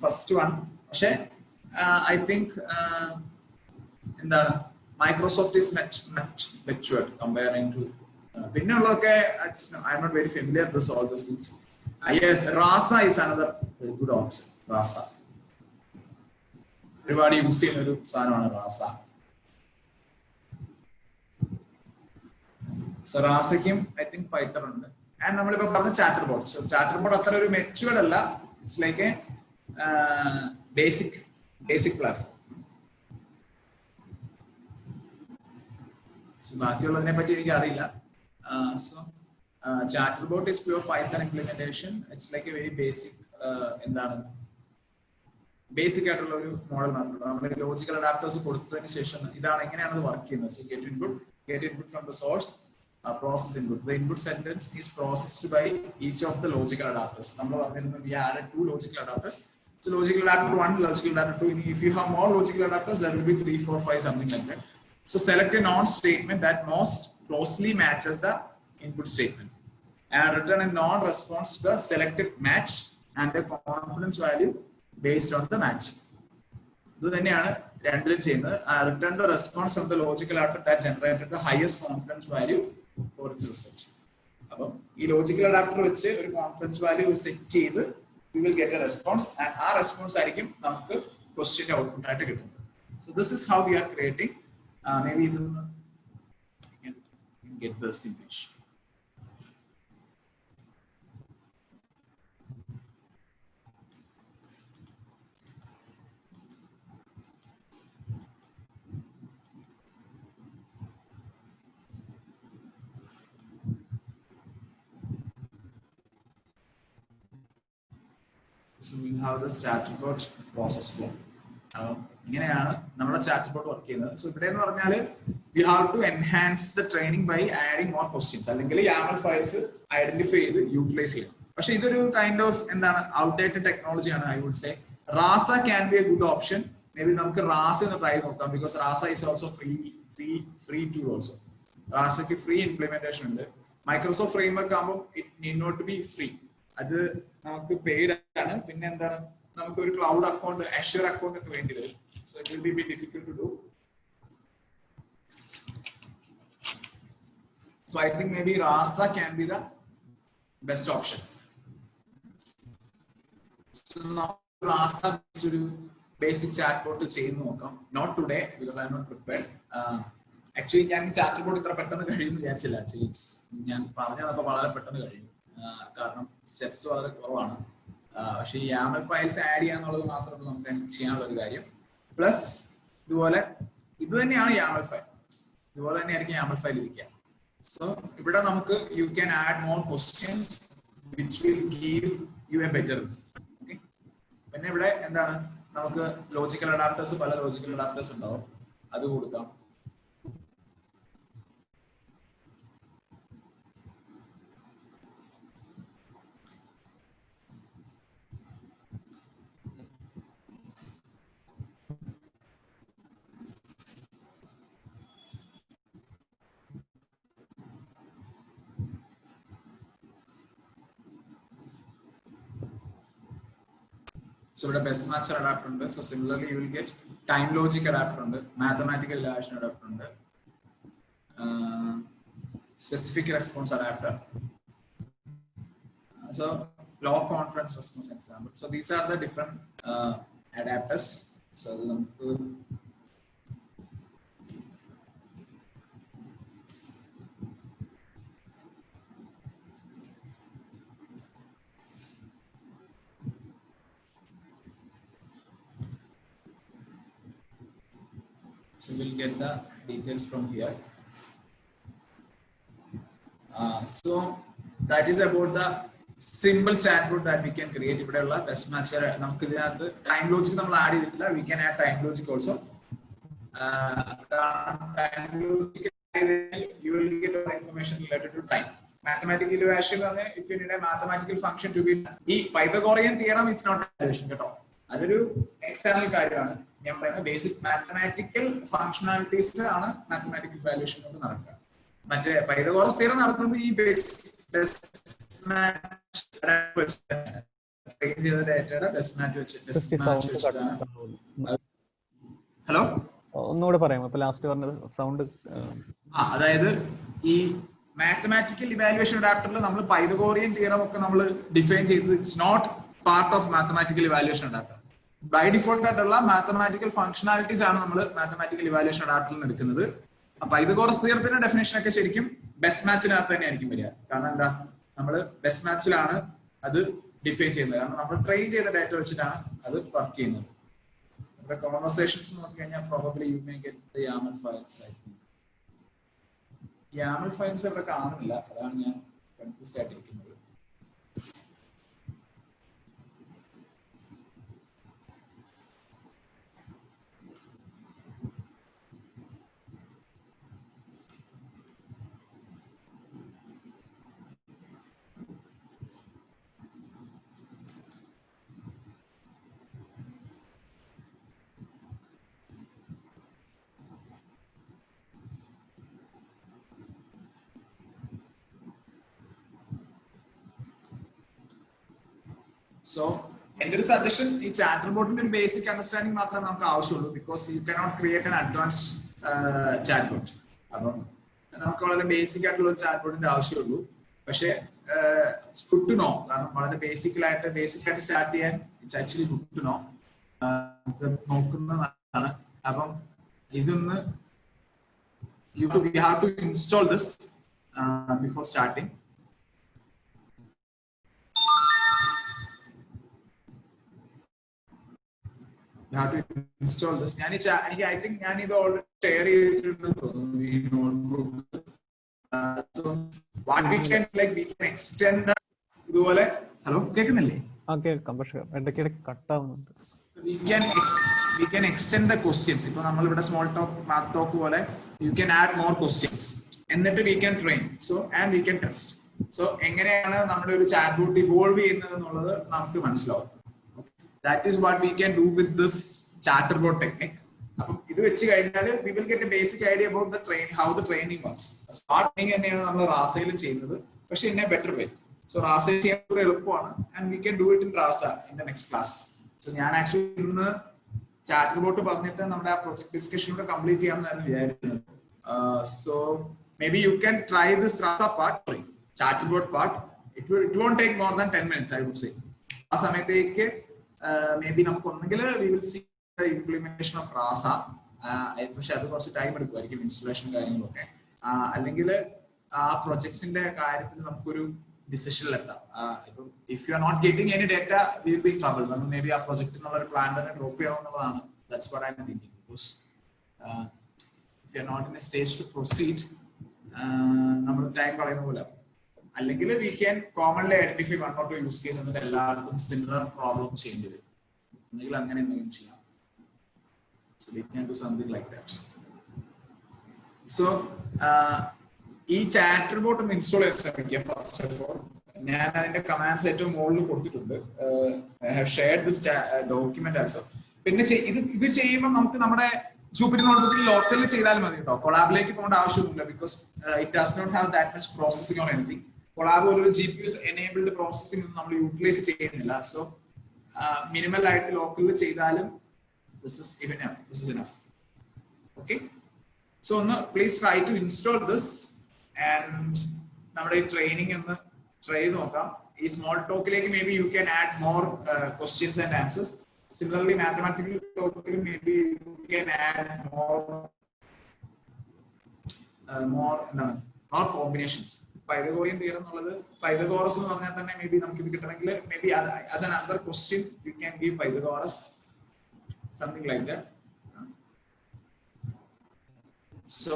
first one. പക്ഷെ I think എന്താണ് Microsoft is much matured comparing to പിന്നെ ഉള്ളതൊക്കെ I am not very familiar with all those things. Yes, Rasa is another very good option. Rasa ഒരുപാട് use ചെയ്യുന്ന ഒരു സാധനമാണ് Rasa. So റാസയ്ക്കും I think Python ഉണ്ട്. And നമ്മളിപ്പോ പറഞ്ഞ ചാറ്റർ ബോട്ട് അത്ര ഒരു മെച്യൂർഡ് അല്ല. It's like a basic platform. ബാക്കിയുള്ളതിനെ പറ്റി എനിക്ക് അറിയില്ല. So chatter bot is pure Python implementation. It's like a very basic എന്താണ് ബേസിക് ആയിട്ടുള്ള ഒരു മോഡൽ മാത്രമല്ല. നമ്മൾ ലോജിക്കൽ അഡാപ്റ്റേഴ്സ് കൊടുത്തതിന് ശേഷം ഇതാണ് എങ്ങനെയാണ് വർക്ക് ചെയ്യുന്നത്. So get input from the source, process input. The input sentence is processed by each of the logical adapters. We added 2 logical adapters. So logical adapter 1, logical adapter 2. If you have more logical adapters, there will be 3, 4, 5, something like that. So select a non-statement that most closely matches the input statement and return a non-response to the selected match and a confidence value based on the match. ഇത് തന്നെയാണ് രണ്ടിലും ചെയ്യുന്നത്. Return the response from the logical adapter that generated the highest confidence value for its result. അപ്പം ഈ logical adapter വെച്ച് ഒരു confidence value set ചെയ്ത് we will get a response, and ആ റെസ്പോൺസ് ആയിരിക്കും നമുക്ക് ക്വസ്റ്റ്യന്റെ ഔട്ട്പുട്ട് ആയിട്ട് കിട്ടുന്നത്. So this is how we are creating. Maybe you can get this image. So we have the chatbot process flow. ഇങ്ങനെയാണ് നമ്മുടെ chatbot work ചെയ്യുന്നത്. So ഇവിടെ എന്ന് പറഞ്ഞാൽ we have to enhance the training by adding more questions, അല്ലെങ്കിൽ YAML files identify ചെയ്ത് utilise ചെയ്യണം. പക്ഷെ ഇതൊരു കൈൻഡ് ഓഫ് എന്താണ് ഔട്ട്ഡേറ്റഡ് ടെക്നോളജിയാണ്. I would say Rasa can be a good option. May be നമുക്ക് റാസ ഒന്ന് ട്രൈ നോക്കാം, because Rasa is also free tool also. റാസയ്ക്ക് ഫ്രീ ഇംപ്ലിമെന്റേഷൻ ഉണ്ട്. മൈക്രോസോഫ്റ്റ് ഫ്രെയിംവർക്ക് ആകുമ്പോൾ it need not be free, അത് നമുക്ക് പെയ്ഡ് ആണ്. പിന്നെ എന്താണ്, നമുക്ക് ഒരു ക്ലൗഡ് അക്കൗണ്ട്, അഷ്യൂർ അക്കൗണ്ട് ഒക്കെ വേണ്ടി വരും. So it will be difficult to do. So I think may be Rasa can be the best option. Rasa ഒരു ബേസിക് ചാറ്റ് ബോട്ട് ചെയ്ത് നോക്കാം. Not today because I M not prepared. Actually ഞാൻ chat bot ഇത്ര പെട്ടെന്ന് കഴിയുമെന്ന് വിചാരിച്ചില്ല. Actually ഞാൻ പറഞ്ഞപ്പോൾ വളരെ പെട്ടെന്ന് കഴിയും, കാരണം സ്റ്റെപ്സ് വളരെ കുറവാണ്. പക്ഷേ ഈ YAML ഫയൽസ് ആഡ് ചെയ്യാന്നുള്ളത് മാത്രമേ നമുക്ക് ചെയ്യാനുള്ള ഒരു കാര്യം. പ്ലസ് ഇതുപോലെ ഇത് തന്നെയാണ് YAML ഫയൽ, ഇതുപോലെ തന്നെ ആയിരിക്കും YAML ഫയൽ ഇരിക്കുക. സോ ഇവിടെ നമുക്ക് you can add more questions which will give you a better result. Okay, പിന്നെ ഇവിടെ എന്താണ്, നമുക്ക് ലോജിക്കൽ അഡാപ്റ്റേഴ്സ്, പല ലോജിക്കൽ അഡാപ്റ്റേഴ്സ് ഉണ്ടാവും, അത് കൊടുക്കാം. So ഇവിടെ ബെസ്റ്റ് മാച്ച് അഡാപ്റ്റർ ഉണ്ട്. So similarly you will get time logic adapter ഉണ്ട്, മാത്തമാറ്റിക്കൽ ഇലാഷൻ അഡാപ്റ്റർ ഉണ്ട്, specific response adapter, so low confidence response example. So these are the different adapters. So അത് നമുക്ക് So we'll get the details from here. So that is about the simple chatbot that we can create. ഇവിടെയുള്ള best match നമുക്ക് ഇതിനകത്ത് time logic നമ്മൾ add ചെയ്തിട്ടില്ല. We can add time logic also. Time logic you will get all information related to time. Mathematical evaluation if you need a mathematical function to be ഈ Pythagorean theorem it's not evaluation കേട്ടോ. അതൊരു external കാര്യമാണ്. ഞാൻ പറയുന്ന basic mathematical functionalities ആണ് mathematical valuation കൊണ്ട് നടക്കുക. മറ്റേ പൈതഗോറസ് തിയറം നടത്തുന്നത് ഈ ഹലോ ഒന്നുകൂടെ പറയാം. അപ്പൊ ലാസ്റ്റ് പറഞ്ഞത് സൗണ്ട്. അതായത് ഈ മാത്തമാറ്റിക്കൽ ഇവാലുവേഷൻ അഡാപ്റ്ററിൽ നമ്മൾ പൈതഗോറിയൻ തിയറം ഒക്കെ നമ്മൾ ഡിഫൈൻ ചെയ്തത് it's not part of mathematical evaluation adapter. By default ആയിട്ടുള്ള മാത്തമാറ്റിക്കൽ ഫങ്ഷണാലിറ്റീസ് ആണ് നമ്മൾ മാത്തമാറ്റിക്കൽ ഇവാലുവേഷൻ അഡാപ്റ്ററിൽ നിന്ന് എടുക്കുന്നത്. പൈതഗോറസ് തിയറത്തിന്റെ ഡെഫിനേഷൻ ഒക്കെ ശരിക്കും ബെസ്റ്റ് മാച്ചിനകത്ത് തന്നെ ആയിരിക്കും വരിക. കാരണം എന്താ, നമ്മൾ ബെസ്റ്റ് മാച്ചിലാണ് അത് ഡിഫൈൻ ചെയ്യുന്നത്. കാരണം നമ്മൾ ട്രെയിൻ ചെയ്ത ഡാറ്റ വെച്ചിട്ടാണ് അത് വർക്ക് ചെയ്യുന്നത്. നമ്മുടെ കോൺവെർസേഷൻസ് നോക്കി കഴിഞ്ഞാൽ probably you may get the YAML files. I think YAML files ഇവിടെ കാണുന്നില്ല, അതാണ് ഞാൻ കൺഫ്യൂസ്ഡ് ആയിട്ടിരിക്കുന്നത്. സോ എൻ്റെ ഒരു സജഷൻ, ഈ ചാറ്റർ ബോട്ടിന്റെ ഒരു ബേസിക് അണ്ടർസ്റ്റാൻഡിംഗ് മാത്രമേ നമുക്ക് ആവശ്യമുള്ളൂ. Because you cannot create an advanced chat bot. അപ്പം നമുക്ക് വളരെ ബേസിക് ആയിട്ടുള്ള ഒരു ചാറ്റ് ബോട്ടിന്റെ ആവശ്യമുള്ളൂ. പക്ഷേ ഇറ്റ്സ് ഗുഡ് ടു നോ, കാരണം വളരെ ബേസിക് ആയിട്ട് സ്റ്റാർട്ട് ചെയ്യാൻ it's actually good to know. നോക്കുന്നതാണ്. അപ്പം ഇതൊന്ന് we have to install this before starting. How to install this. I think ഞാൻ ഇത് ഓൾറെഡി ഷെയർ ചെയ്തിട്ടുണ്ടെന്ന് തോന്നുന്നു ഈ notebook. So what we can extend the ഇതുപോലെ. ഹലോ കേൾക്കുന്നില്ലേ? കേൾക്കാം, പക്ഷേ ഇടയ്ക്കിടയ്ക്ക് കട്ട് ആവുന്നുണ്ട്. We can extend the questions. ഇപ്പൊ നമ്മൾ ഇവിടെ സ്മോൾ ടോക്ക് മാത്ത് ടോക്ക് പോലെ you can add more questions. എന്നിട്ട് we can train. So and we can test. So എങ്ങനെയാണ് നമ്മുടെ ഒരു ചാറ്റ് ബോട്ട് ഇവോൾവ് ചെയ്യുന്നത് എന്നുള്ളത് നമുക്ക് മനസ്സിലാവും. That is what we can do with this chatterbot technique. അപ്പം ഇത് വെച്ച് കഴിഞ്ഞാൽ we will get a basic idea about the how the training works. Smart training തന്നെയാണ് നമ്മൾ റാസയിൽ ചെയ്യുന്നത്, പക്ഷെ in a better way. So റാസയിൽ ചെയ്യാൻ എളുപ്പമാണ് and we can do it in Rasa in the next class. So ഞാൻ actually ഇന്ന് ചാറ്റർബോട്ട് പറഞ്ഞിട്ട് നമ്മുടെ ആ പ്രൊജക്ട് ഡിസ്കഷൻ കൂടെ കംപ്ലീറ്റ് ചെയ്യാമെന്നാണ് വിചാരിക്കുന്നത്. So maybe you can try this Rasa part, chatterbot part. It won't take more than 10 minutes, I would say. ആ സമയത്തേക്ക് മേബി നമുക്ക് ഒന്നെങ്കിൽ we will see the implementation of Rasa. പക്ഷെ അത് കുറച്ച് ടൈം എടുക്കുമായിരിക്കും, ഇൻസ്റ്റലേഷൻ കാര്യങ്ങളൊക്കെ. അല്ലെങ്കിൽ ആ പ്രൊജക്ട്സിന്റെ കാര്യത്തിൽ നമുക്കൊരു ഡിസിഷനിലെത്താം. ഇപ്പം if you are not getting any data we will be in trouble. നമ്മൾ മേ ബി ആ പ്രൊജക്ട് എന്നുള്ള ഒരു പ്ലാൻ തന്നെ ഡ്രോപ്പ് ചെയ്യാവുന്നതാണ്. That's what I am thinking. Because if you are not in a stage to proceed, നമ്മൾ time കളയുന്ന പോലെ. അല്ലെങ്കിൽ we can commonly identify 1 or 2 use case എന്നിട്ട് എല്ലാവർക്കും സിമിലർ പ്രോബ്ലം ചെയ്യേണ്ടി വരും. അല്ലെങ്കിൽ അങ്ങനെ എന്തെങ്കിലും ചെയ്യാം. So we can do something like that. So ഈ ചാറ്റർ ബോട്ട് ഒന്ന് ഇൻസ്റ്റാൾ ചെയ്യാൻ ശ്രമിക്കുക. ഫസ്റ്റ് ഓഫ് ഓൾ ഞാൻ അതിന്റെ കമാൻഡ്സ് ഏറ്റവും മുകളിൽ കൊടുത്തിട്ടുണ്ട്. I have shared this document also. പിന്നെ ഇത് ചെയ്യുമ്പോൾ നമുക്ക് നമ്മുടെ ജൂപ്പിറ്റർ നോട്ട്ബുക്കിൽ ലോക്കലിൽ ചെയ്താൽ മതി കേട്ടോ. കൊളാബിലേക്ക് പോകേണ്ട ആവശ്യമൊന്നുമില്ല. Because it does not have that much processing or anything. Colab ഒരു GPU എനേബിൾഡ് പ്രോസസിംഗ് നമ്മൾ യൂട്ടിലൈസ് ചെയ്യുന്നില്ല. സോ മിനിമൽ ആയിട്ട് ലോക്കലിൽ ചെയ്താലും this is enough. Okay, so please try to install this and നമ്മുടെ training ഒന്ന് try ചെയ്ത് നോക്കാം. ഈ small talk lake maybe you can add more questions and answers. Similarly mathematical talk maybe you can add more combinations. Pythagorean theorem എന്നുള്ളത് Pythagoras എന്ന് പറഞ്ഞാൽ തന്നെ maybe നമുക്ക് ഇത് കിട്ടണമെങ്കിൽ maybe as another question you can give Pythagoras, something like that. So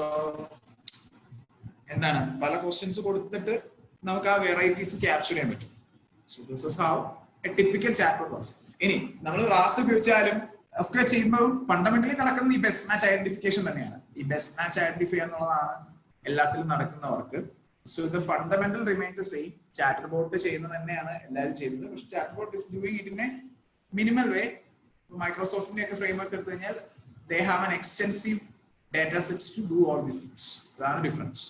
എന്താണ് പല questions കൊടുത്തിട്ട് നമുക്ക് ആ വെറൈറ്റീസ് ക്യാപ്ചർ ചെയ്യാൻ പറ്റും. So this is how A typical chatbot works. ഇനി നമ്മൾ റാസ് ഉപയോഗിച്ചാലും ഒക്കെ ചെയ്യുമ്പോൾ ഫണ്ടമെന്റലി നടക്കുന്നത് ഈ ബെസ്റ്റ് മാച്ച് ഐഡന്റിഫിക്കേഷൻ തന്നെയാണ്. ഈ ബെസ്റ്റ് മാച്ച് ഐഡന്റിഫൈ എന്നുള്ളതാണ് എല്ലാത്തിലും നടക്കുന്ന work. So the fundamental remains same. Chat bot ചെയ്യുന്നത് തന്നെയാണ് എല്ലാവരും ചെയ്യുന്നത്. പക്ഷെ chat bot is doing it in a minimal way. മൈക്രോസോഫ്റ്റിന്റെ ഒക്കെ ഫ്രെയിംവർക്ക് എടുത്തു കഴിഞ്ഞാൽ they have an extensive data sets to do all these things. അതാണ് difference.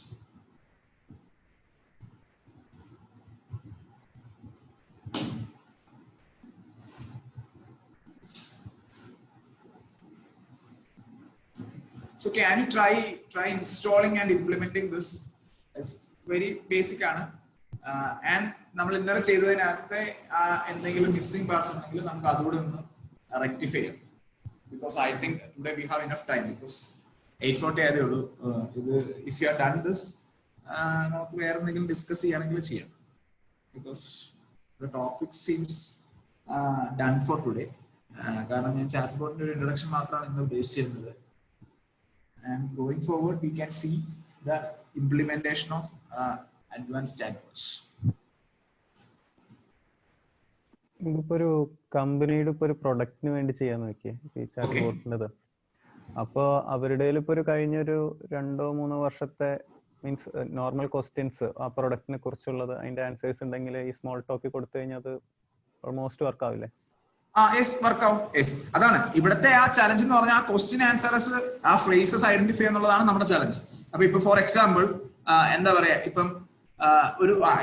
So can you try installing and implementing this? It's very basic ആണ്. And നമ്മൾ ഇന്നലെ ചെയ്തതിനകത്തെ എന്തെങ്കിലും missing parts ഉണ്ടെങ്കിൽ നമുക്ക് അതുകൂടെ ഒന്ന് റെക്ടിഫൈ ചെയ്യാം. Because I think today we have enough time because 8:40 ആയതേ ഉള്ളൂ. ഇത് if you have done this നമുക്ക് വേറെ എന്തെങ്കിലും ഡിസ്കസ് ചെയ്യണമെങ്കിൽ ചെയ്യാം. Because the topic seems done for today. കാരണം ഞാൻ ചാറ്റ് ബോട്ടിന്റെ ഒരു ഇൻട്രൊഡക്ഷൻ മാത്രമാണ് ഇന്ന് ഉദ്ദേശിച്ചിരുന്നത്. And going forward, we can see the implementation of advanced chatbots. ഇതിപ്പോ ഒരു കമ്പനിയുടെ ഇപ്പൊ ഒരു പ്രൊഡക്റ്റിന് വേണ്ടി ചെയ്യാൻ നോക്കിയേ ഈ ചാറ്റ് ബോട്ടിൻ്റെത്. അപ്പൊ അവരുടെ ഇപ്പൊ ഒരു കഴിഞ്ഞൊരു 2-3 വർഷത്തെ മീൻസ് നോർമൽ ക്വസ്റ്റ്യൻസ് ആ പ്രൊഡക്റ്റിനെ കുറിച്ചുള്ളത് അതിന്റെ ആൻസേഴ്സ് ഉണ്ടെങ്കിൽ ഈ സ്മോൾ ടോക്ക് കൊടുത്തു കഴിഞ്ഞാൽ അത് ഓൾമോസ്റ്റ് വർക്ക് ആവില്ലേ? അതാണ് ഇവിടുത്തെ ആ ചലഞ്ച് എന്ന് പറഞ്ഞാൽ ആ ക്വസ്റ്റ്യൻ ആൻസേഴ്സ് ആ ഫ്രേസസ് ഐഡന്റിഫൈ എന്നുള്ളതാണ് നമ്മുടെ ചലഞ്ച്. അപ്പൊ ഇപ്പൊ ഫോർ എക്സാമ്പിൾ എന്താ പറയാ ഇപ്പം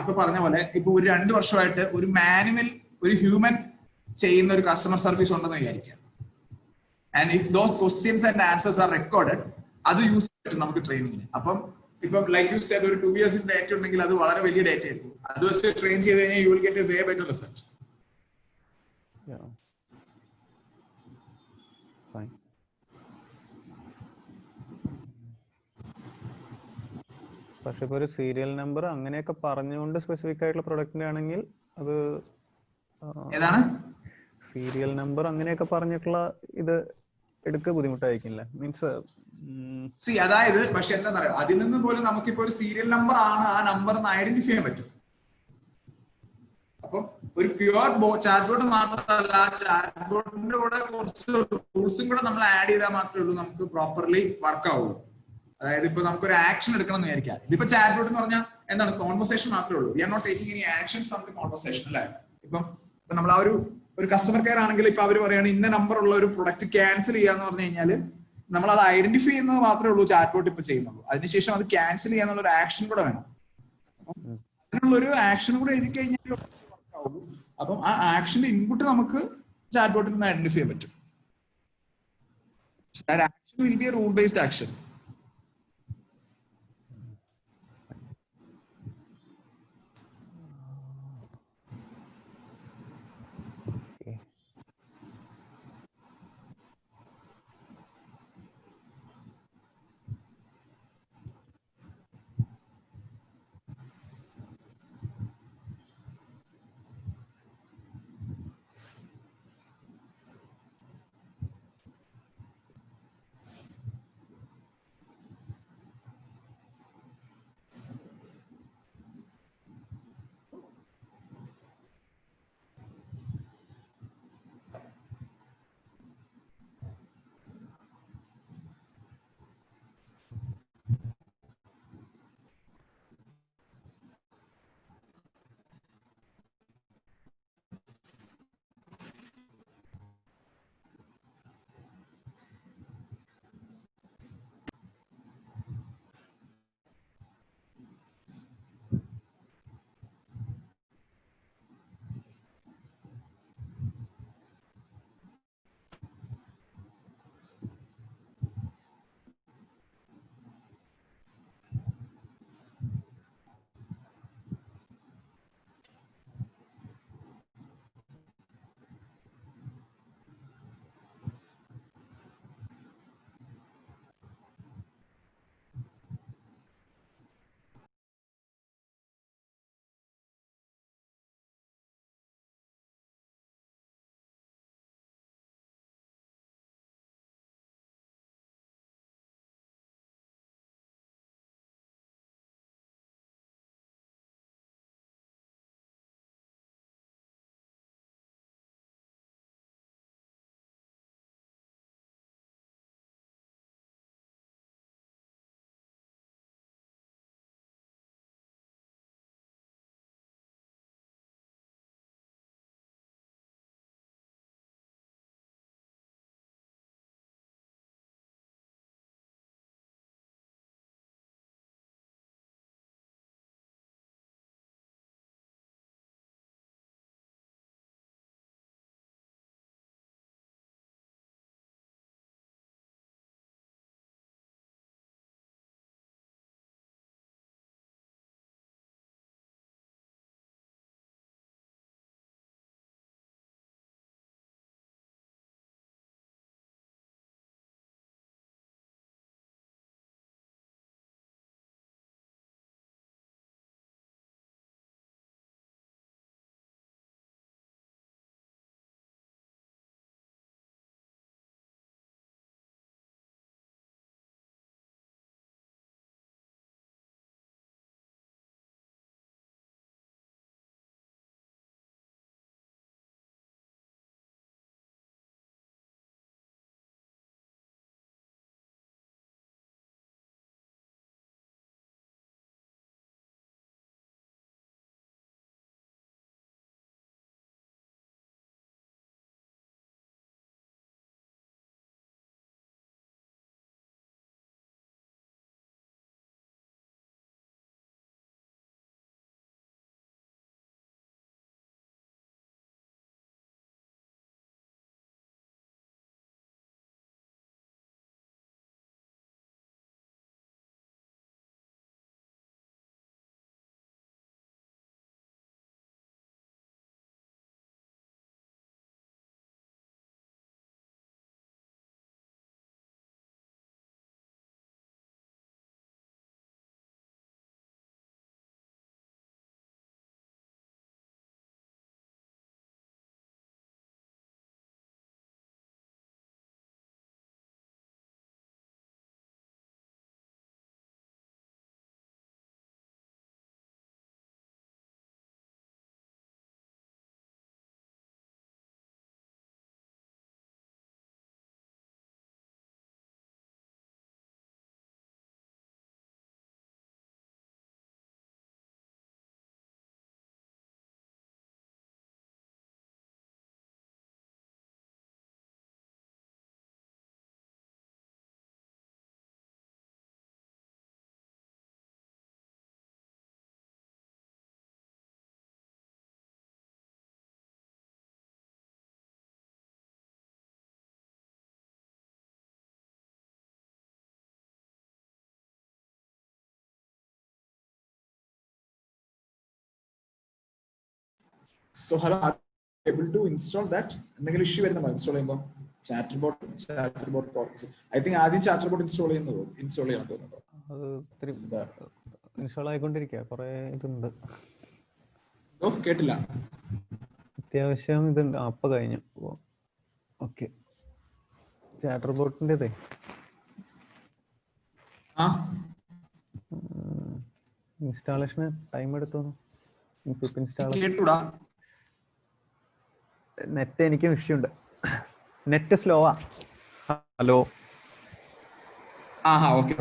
ഇപ്പൊ പറഞ്ഞ പോലെ ഇപ്പൊ ഒരു 2 വർഷമായിട്ട് ഒരു മാനുവൽ ഒരു ഹ്യൂമൻ ചെയ്യുന്ന ഒരു കസ്റ്റമർ സർവീസ് ഉണ്ടെന്ന് വിചാരിക്കാം. And if those questions and answers are recorded അത് യൂസ് പറ്റും നമുക്ക് ട്രെയിനിങ്ങിന്. അപ്പം ഇപ്പം ലൈക്ക് യു സെഡ് ഒരു 2 years ഡേറ്റ ഉണ്ടെങ്കിൽ അത് വളരെ വലിയ ഡേറ്റ ആയിരിക്കും. അത് വെച്ച് ട്രെയിൻ ചെയ്ത് കഴിഞ്ഞാൽ you will get a way better result. Yeah. Fine. പക്ഷെ ഇപ്പൊ ഒരു സീരിയൽ നമ്പർ അങ്ങനെയൊക്കെ പറഞ്ഞുകൊണ്ട് സ്പെസിഫിക് ആയിട്ടുള്ള പ്രൊഡക്റ്റിന്റെ ആണെങ്കിൽ അത് ഏതാണ് സീരിയൽ നമ്പർ അങ്ങനെയൊക്കെ പറഞ്ഞിട്ടുള്ള ഇത് എടുക്കുക ബുദ്ധിമുട്ടായിരിക്കില്ല. മീൻസ് അതായത് പക്ഷെ എന്താ പറയാ അതിൽ നിന്ന് പോലും നമുക്കിപ്പോ ഒരു സീരിയൽ നമ്പർ ആണ് ആ നമ്പർ ഐഡന്റിഫൈ ചെയ്യാൻ പറ്റും. അപ്പം ഒരു പ്യുവർ ചാറ്റ് ബോട്ട് മാത്രമല്ല, ചാറ്റ് ബോട്ടിന്റെ കൂടെ കുറച്ച് റൂൾസും കൂടെ നമ്മൾ ആഡ് ചെയ്താൽ മാത്രമേ ഉള്ളൂ നമുക്ക് പ്രോപ്പർലി വർക്ക് ആവുള്ളൂ. അതായത് ഇപ്പൊ നമുക്കൊരു ആക്ഷൻ എടുക്കണം എന്ന് വിചാരിക്കാം. ഇതിപ്പോ ചാറ്റ് ബോട്ട് എന്ന് പറഞ്ഞാൽ എന്താണ് കോൺവെർസേഷൻ മാത്രമേ ഉള്ളൂ. We are not taking any action from the conversation അല്ലേ. ഇപ്പൊ നമ്മൾ ആ ഒരു കസ്റ്റമർ കെയർ ആണെങ്കിൽ ഇപ്പൊ അവർ പറയുകയാണ് ഇന്ന നമ്പർ ഉള്ള ഒരു പ്രൊഡക്റ്റ് ക്യാൻസൽ ചെയ്യാന്ന് പറഞ്ഞു കഴിഞ്ഞാൽ നമ്മൾ അത് ഐഡന്റിഫൈ ചെയ്യുന്നത് മാത്രമേ ഉള്ളൂ ചാറ്റ് ബോട്ട് ഇപ്പൊ ചെയ്യുന്നുള്ളൂ. അതിനുശേഷം അത് ക്യാൻസൽ ചെയ്യാന്നുള്ള ഒരു ആക്ഷൻ കൂടെ വേണം. അതിനുള്ള ഒരു ആക്ഷൻ കൂടെ എഴുതി കഴിഞ്ഞാൽ അപ്പം ആ ആക്ഷന്റെ ഇൻപുട്ട് നമുക്ക് ചാറ്റ് ബോട്ടിൽ നിന്ന് ഐഡന്റിഫൈ ചെയ്യാൻ പറ്റും. Action will be A rule based action. So hello, are you able to install that? എന്തെങ്കിലും ഇഷ്യൂ വരുന്നുണ്ടോ ഇൻസ്റ്റാൾ ചെയ്യുമ്പോൾ? ചാറ്റർബോട്ട് ഐ തിങ്ക് ആദ്യം ചാറ്റർബോട്ട് ഇൻസ്റ്റാൾ ചെയ്യണം തോന്നുന്നു. അത് ഇത്തിരി ഇൻസ്റ്റാൾ ആയിക്കൊണ്ടിരിക്കുക, കുറെ ഇതുണ്ട്. കേട്ടില്ല. അത്യാവശ്യം ഇതുണ്ട്. അപ്പൊ കഴിഞ്ഞു. ഓക്കെ, ചാറ്റർബോട്ടിൻ്റെതേ ഇൻസ്റ്റാളേഷന് ടൈം എടുത്തു. നെറ്റ് എനിക്കും ഇഷ്യൂ ഉണ്ട്. നെറ്റ് സ്ലോവാ. ഹലോ. ഓക്കെ.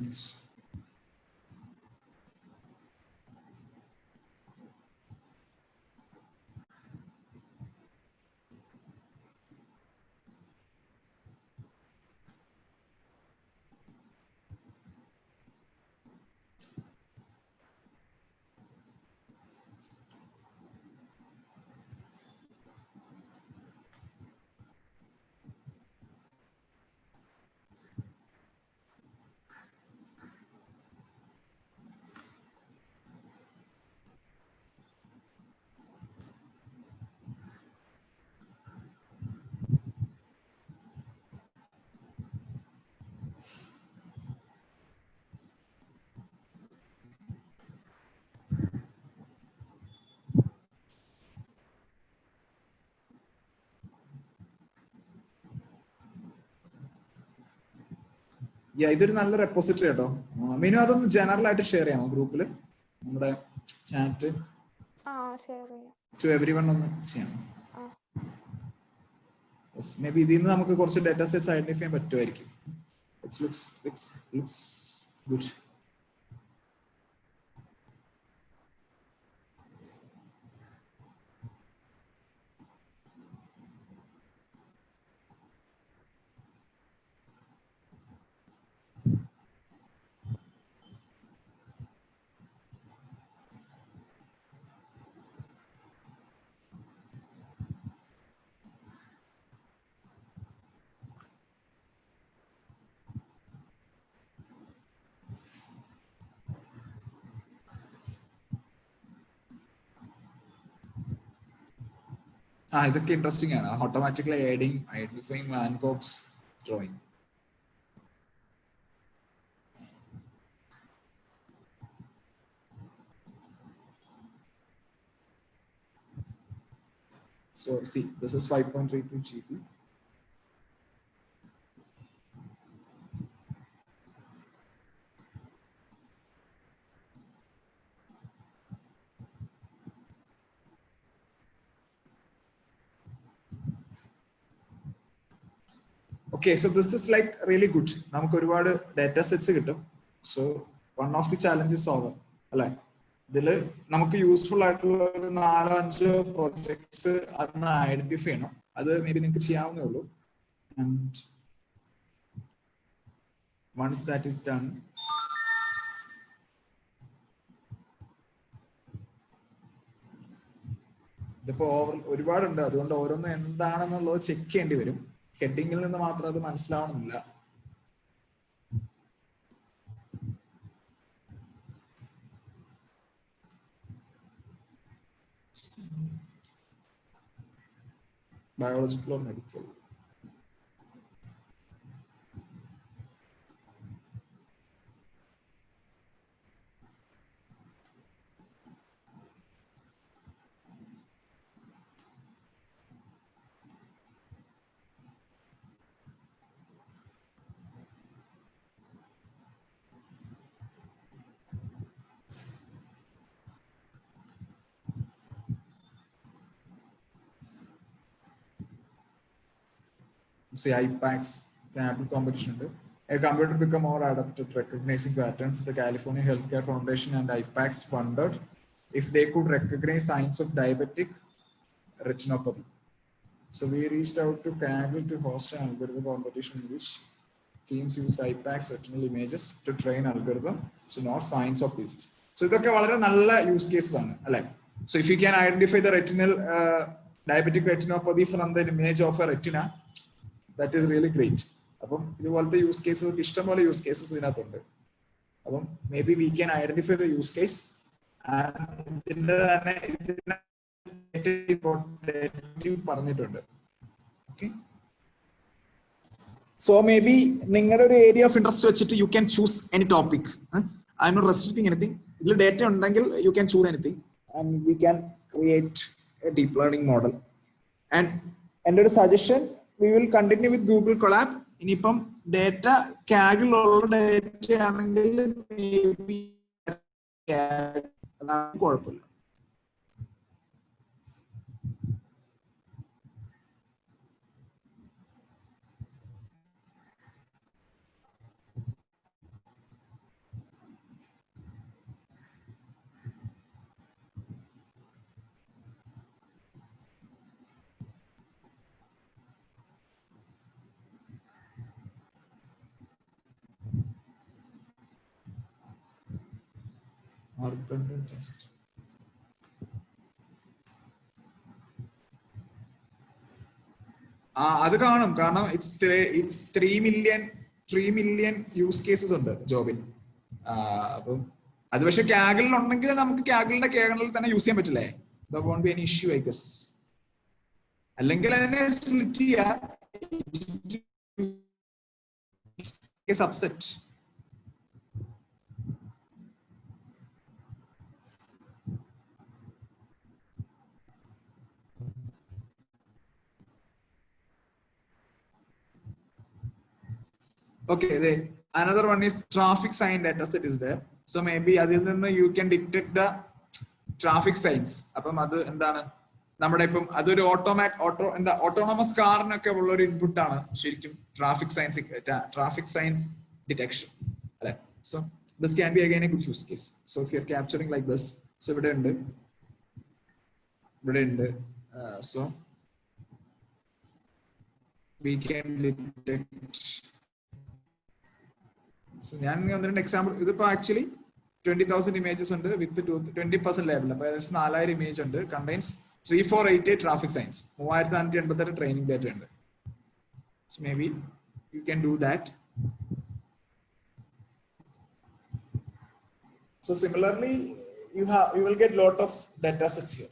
Yes. ഇതൊരു നല്ല റെപ്പോസിറ്ററി കേട്ടോ. മിനു അതൊന്ന് ജനറൽ ആയിട്ട് ഷെയർ ചെയ്യാമോ ഗ്രൂപ്പിൽ? നമ്മുടെ ചാറ്റ് ടു എവരിവൺ ഒന്ന് ചെയ്യണം. മേ ബി ഇതിൽ നിന്ന് നമുക്ക് കുറച്ച് ഡാറ്റ സെറ്റ്സ് ഐഡന്റിഫൈ ചെയ്യാൻ പറ്റുമായിരിക്കും. Looks good. ഇതൊക്കെ ഇൻട്രസ്റ്റിംഗ് ആണ്. Automatically identifying Van Gogh's drawing. So see, this is 5.32 GB. Okay, so this is like really good. നമുക്ക് ഒരുപാട് ഡാറ്റ സെറ്റ്സ് കിട്ടും. So one of the challenges over അല്ലെ. ഇതിൽ നമുക്ക് യൂസ്ഫുൾ ആയിട്ടുള്ള ഒരു 4-5 പ്രോജക്ട്സ് അന്ന് ഐഡന്റിഫൈ ചെയ്യണം. അത് മേ ബി നിങ്ങൾക്ക് ചെയ്യാവുന്നേ ഉള്ളൂ. And once that is done, ഇതിപ്പോ ഒരുപാടുണ്ട്, അതുകൊണ്ട് ഓരോന്നും എന്താണെന്നുള്ളത് ചെക്ക് ചെയ്യേണ്ടി വരും. ഹെഡിങ്ങിൽ നിന്ന് മാത്രം അത് മനസ്സിലാവണമെന്നില്ല. Biological or medical. Say IPACS, Apple competition. A computer become more adept at recognizing patterns. The California Healthcare Foundation and IPACS wondered if they could recognize signs of diabetic retinopathy. So we reached out to Kaggle to host an algorithm competition in which teams use IPACS retinal images to train algorithm to know signs of disease. So ഇതൊക്കെ വളരെ നല്ല use cases ആണ് അല്ലെ. So if you can identify the retinal diabetic retinopathy from the image of a retina, that is really great. അപ്പം ഇതുപോലത്തെ use cases ഇഷ്ടംപോലെ use cases ഇതിനകത്തുണ്ട്. അപ്പം may be we can identify the use case ഇതിന്റെ തന്നെ പറഞ്ഞിട്ടുണ്ട്. Okay, so may be നിങ്ങളുടെ ഒരു ഏരിയ ഓഫ് ഇൻട്രസ്റ്റ് വെച്ചിട്ട് you can choose any topic. I M not restricting anything. ഇതിൽ ഡേറ്റ ഉണ്ടെങ്കിൽ you can choose anything and we can create a deep learning model. And എൻ്റെ ഒരു suggestion, we will continue with Google Colab. ഇനിയിപ്പം ഡേറ്റ കാഗിലുള്ള data ആണെങ്കിൽ കുഴപ്പമില്ല. അത് കാണും, കാരണം ഇറ്റ്സ് 3 മില്യൺ യൂസ് കേസസ് ഉണ്ട് ജോബിൽ. അപ്പം അത് പക്ഷെ കാഗിളിൽ ഉണ്ടെങ്കിൽ നമുക്ക് കാഗിളിന്റെ കേർണലിൽ തന്നെ യൂസ് ചെയ്യാൻ പറ്റില്ലേ? There won't be any issue, I guess. അല്ലെങ്കിൽ അതിനെ സ്പ്ലിറ്റ് ചെയ്യാ subset. Okay, another one is traffic sign data set is there. So maybe അതിൽ നിന്ന് you can detect the traffic signs. അപ്പം അത് എന്താണ് നമ്മുടെ ഇപ്പം അതൊരു ഓട്ടോണമസ് കാറിനൊക്കെ ഉള്ള ഒരു ഇൻപുട്ട് ആണ് ശരിക്കും ട്രാഫിക് സൈൻസ് ഡിറ്റക്ഷൻ അല്ലെ. So this can be again A good use case. So if you R capturing like this, so ഇവിടെ ഉണ്ട് സോ we can detect. ഞാൻ 1-2 എക്സാമ്പിൾ, ഇതിപ്പോ ആക്ച്വലി 20,000 ഇമേജസ് ഉണ്ട് വിത്ത് 20% ലേബിൾ. അപ്പൊ ഏകദേശം 4000 ഇമേജ് ഉണ്ട്. Contains 3488 traffic signs, 3588 training data ഉണ്ട്. So may be you can do that. So similarly you will get lot of data sets here.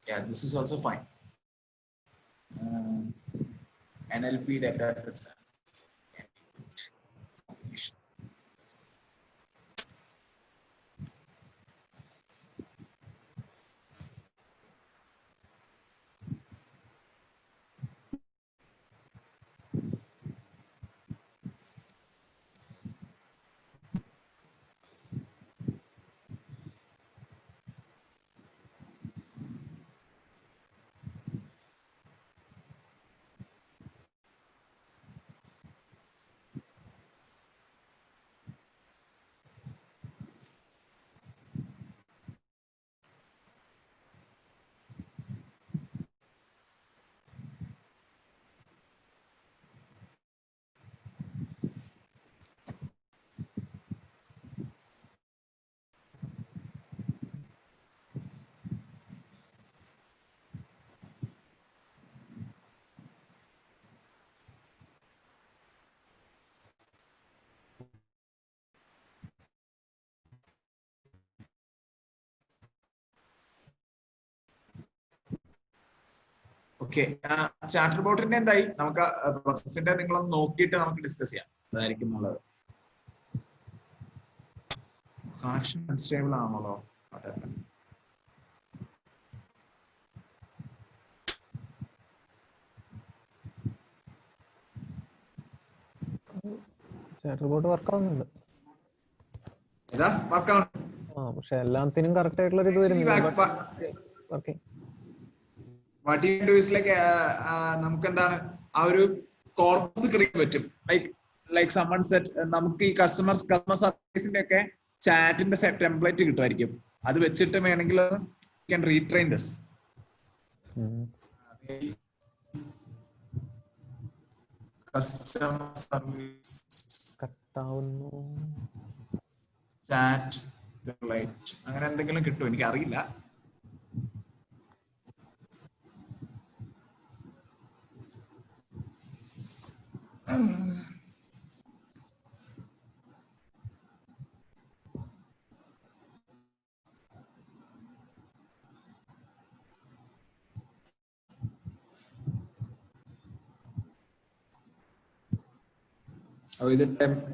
Yeah, this is also fine. NLP data sets. Okay, chatter ബോട്ടിന്റെ എന്തായി? നമുക്ക് പ്രോസസ്സിന്റെ നിങ്ങളൊന്ന് നോക്കിയിട്ട് നമുക്ക് discuss ചെയ്യാം. അതായിരിക്കും നല്ലത്. കണക്ഷൻ അൺസ്റ്റേബിൾ ആണല്ലോ. ചാറ്റർ ബോട്ട് വർക്ക് ആവുന്നുണ്ട്. ഏതാ വർക്കാണ്? പക്ഷെ എല്ലാത്തിനും കറക്റ്റ് ആയിട്ടുള്ള ഒരു ഇത് വരുന്നില്ല. What you do is like നമുക്ക് എന്താണ് ആ ഒരു കോർപ്പസ് ക്രിയേറ്റ് പറ്റും. ലൈക്ക് സമ്മൺ സെറ്റ് നമുക്ക് ഈ കസ്റ്റമർ സർവീസിന്റെ ഒക്കെ ചാറ്റിന്റെ ടെംപ്ലേറ്റ് കിട്ടുമായിരിക്കും. അത് വെച്ചിട്ട് വേണമെങ്കിൽ can retrain this. Customer service കട്ടാവുന്നു, ചാറ്റ് ടെംപ്ലേറ്റ് അങ്ങനെ എന്തെങ്കിലും കിട്ടും, എനിക്ക് അറിയില്ല.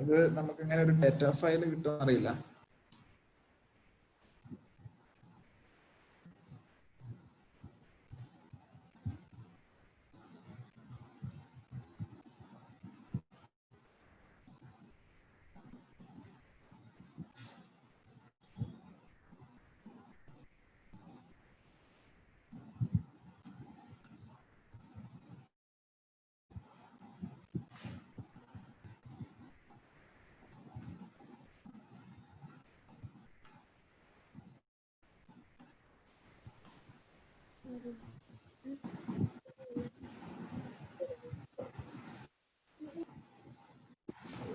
ഇത് നമുക്ക് ഇങ്ങനെ ഒരു ഡാറ്റ ഫയൽ കിട്ടുമെന്ന് അറിയില്ല.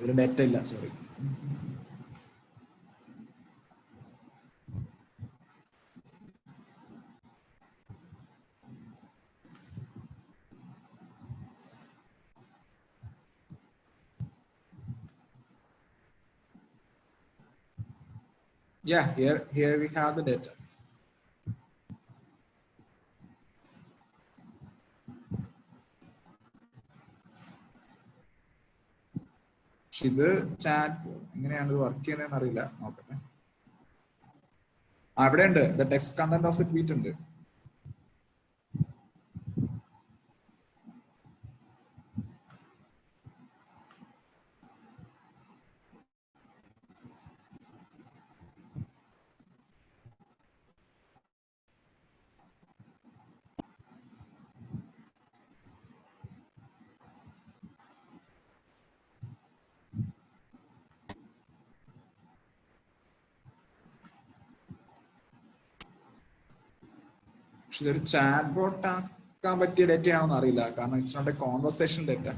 ഒരു ഡാറ്റ ഇല്ല, sorry. Yeah, here we have the data. ഇത് ചാറ്റ് എങ്ങനെയാണ് ഇത് വർക്ക് ചെയ്യുന്നതെന്ന് അറിയില്ല, നോക്കട്ടെ. അവിടെ ഉണ്ട്, the text content of the tweet ഉണ്ട്. പക്ഷെ ഇതൊരു ചാറ്റ് ബോട്ട് ആക്കാൻ പറ്റിയ ഡേറ്റ ആണെന്ന് അറിയില്ല, കാരണം it's not a conversation data.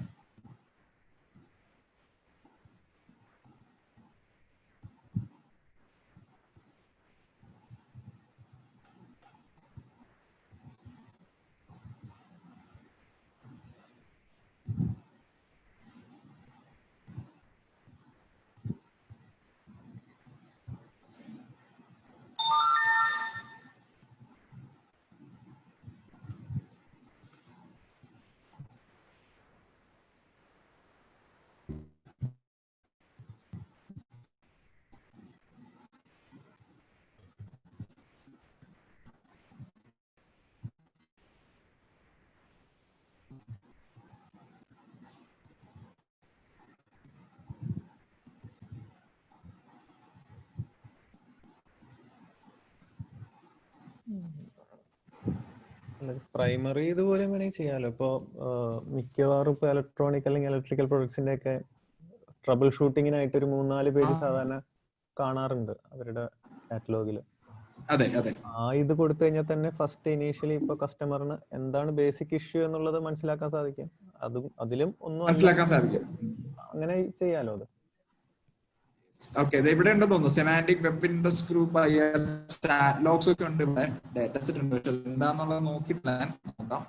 Primary ഇതുപോലെ വേണമെങ്കിൽ ചെയ്യാമല്ലോ. ഇപ്പോൾ മിക്കവാറും ഇപ്പോൾ ഇലക്ട്രോണിക് അല്ലെങ്കിൽ ഇലക്ട്രിക്കൽ പ്രൊഡക്ട്സിന്റെ ഒക്കെ ട്രബിൾ ഷൂട്ടിങ്ങിനായിട്ട് ഒരു 3-4 പേജ് സാധാരണ കാണാറുണ്ട് അവരുടെ കാറ്റലോഗിൽ. അതെ അതെ. ഇത് കൊടുത്തു കഴിഞ്ഞാൽ തന്നെ ഫസ്റ്റ് ഇനീഷ്യലി ഇപ്പൊ കസ്റ്റമറിന് എന്താണ് ബേസിക് ഇഷ്യൂ എന്നുള്ളത് മനസ്സിലാക്കാൻ സാധിക്കും. അതിലും ഒന്നും മനസ്സിലാക്കാൻ സാധിക്കും. അങ്ങനെ ചെയ്യാലോ അത്. ഓക്കെ, ഇവിടെ ഉണ്ടെന്ന് തോന്നുന്നു semantic web industry group logs ഒക്കെ ഉണ്ട്, ഇവിടെ ഡാറ്റ സെറ്റ് ഉണ്ട്. പക്ഷെ എന്താന്നുള്ളത് നോക്കിയിട്ടില്ല, നോക്കാം.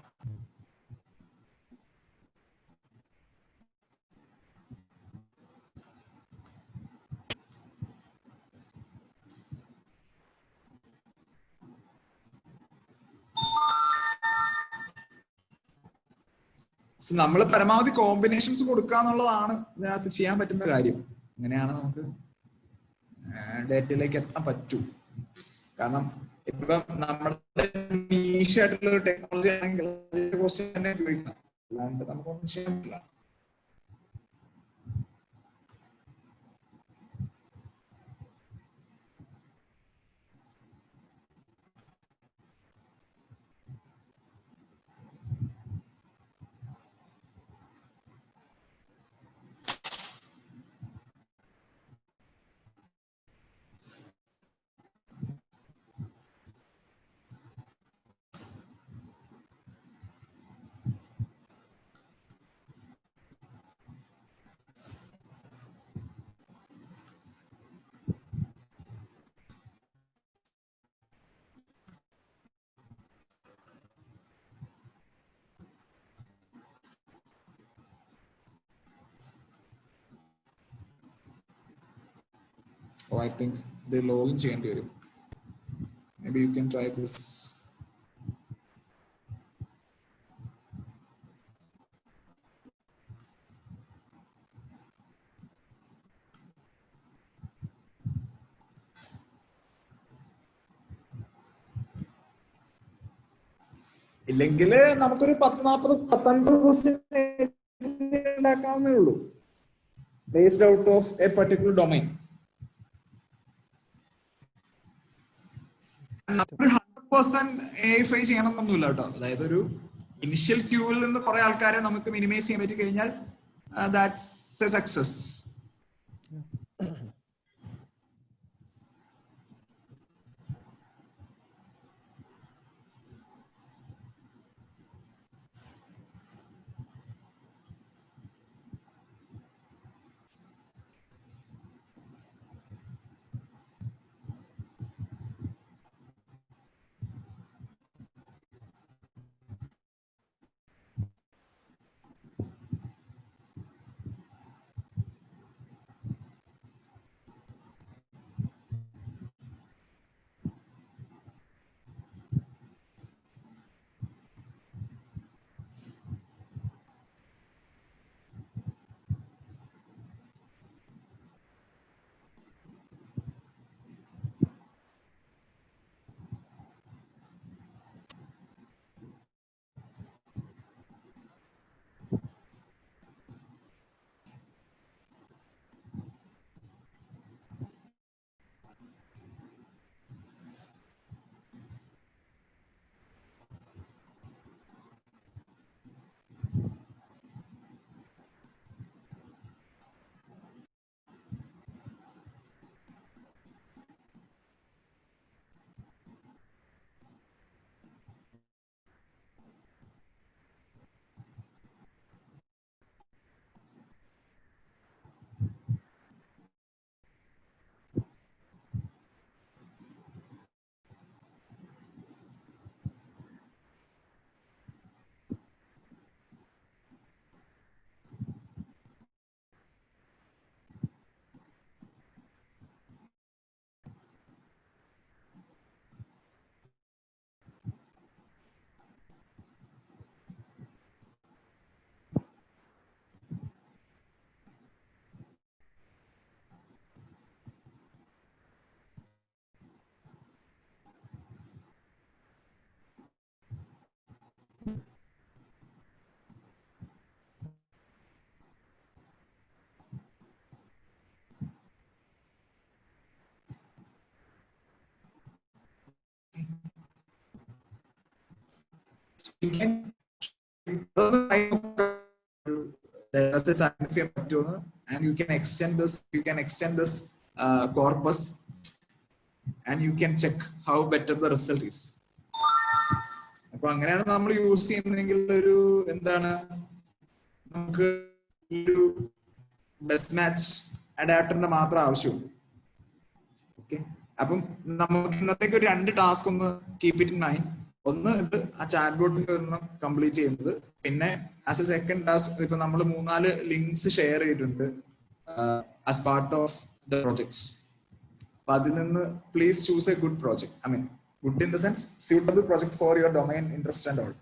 നമ്മൾ പരമാവധി കോമ്പിനേഷൻസ് കൊടുക്കുക എന്നുള്ളതാണ് ഇതിനകത്ത് ചെയ്യാൻ പറ്റുന്ന കാര്യം. അങ്ങനെയാണ് നമുക്ക് ഡേറ്റയിലേക്ക് എത്താൻ പറ്റൂ. കാരണം ഇപ്പം നമ്മുടെ നീഷായിട്ടുള്ള ടെക്നോളജി ആണെങ്കിൽ തന്നെ ഉപയോഗിക്കണം, അല്ലാണ്ട് നമുക്കൊന്നും ചെയ്യാൻ പറ്റില്ല. Oh, I think they login ചെയ്യേണ്ടി വരും. Maybe you can try this. ഇല്ലെങ്കിൽ നമുക്കൊരു 10-40-50% ഉണ്ടാക്കാവുന്നേ ഉള്ളൂ, based out of a particular domain. 100% AI ചെയ്യണമെന്നൊന്നുമില്ല കേട്ടോ. അതായത് ഒരു ഇനിഷ്യൽ ക്യൂവിൽ നിന്ന് കുറെ ആൾക്കാരെ നമുക്ക് മിനിമൈസ് ചെയ്യാൻ പറ്റി കഴിഞ്ഞാൽ that's A success. You can and you can extend this corpus and you can check how better the result is. അപ്പൊ അങ്ങനെയാണ് നമ്മൾ യൂസ് ചെയ്യുന്നതെങ്കിൽ ഒരു എന്താണ് നമുക്ക് ഈ ഒരു ബെസ്റ്റ് മാച്ച് അഡാപ്റ്ററിന്റെ മാത്രം ആവശ്യമുള്ളൂ. ഓക്കെ, അപ്പം നമുക്ക് ഇന്നത്തേക്ക് ഒരു 2 ടാസ്ക് ഒന്ന് കീപ് ഇറ്റ് ഇൻ മൈൻഡ്. ഒന്ന് ഇത് ആ ചാറ്റ് ബോട്ടിന്റെ ഒരെണ്ണം കംപ്ലീറ്റ് ചെയ്യുന്നത്, പിന്നെ ആസ് എ സെക്കൻഡ് ടാസ്ക് ഇപ്പൊ നമ്മൾ 3-4 ലിങ്ക്സ് ഷെയർ ചെയ്തിട്ടുണ്ട് as part of the projects. അപ്പൊ അതിൽ നിന്ന് please choose A good project. I mean good in the sense suitable project for your domain interest and all.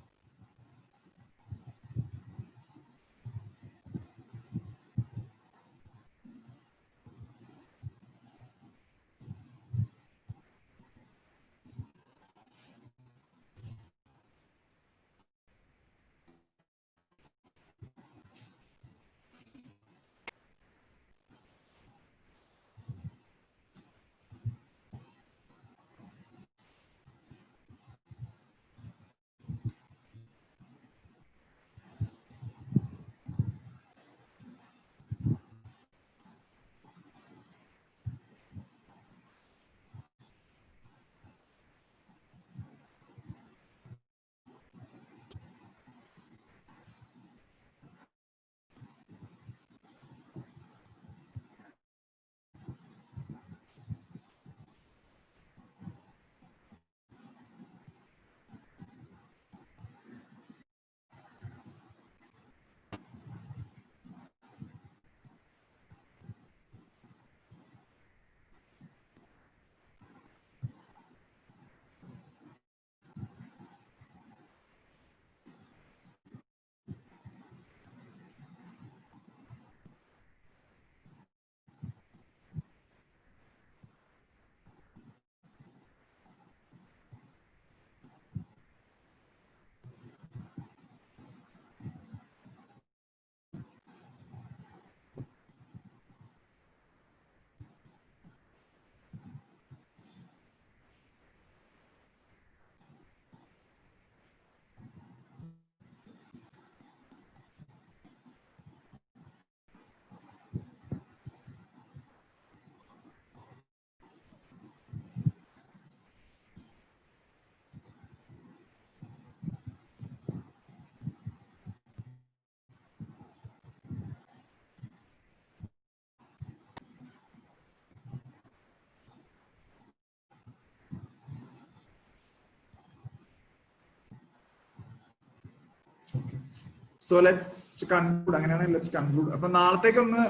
So let's conclude. Let's conclude. അപ്പൊ നാളത്തേക്ക് ഒന്ന്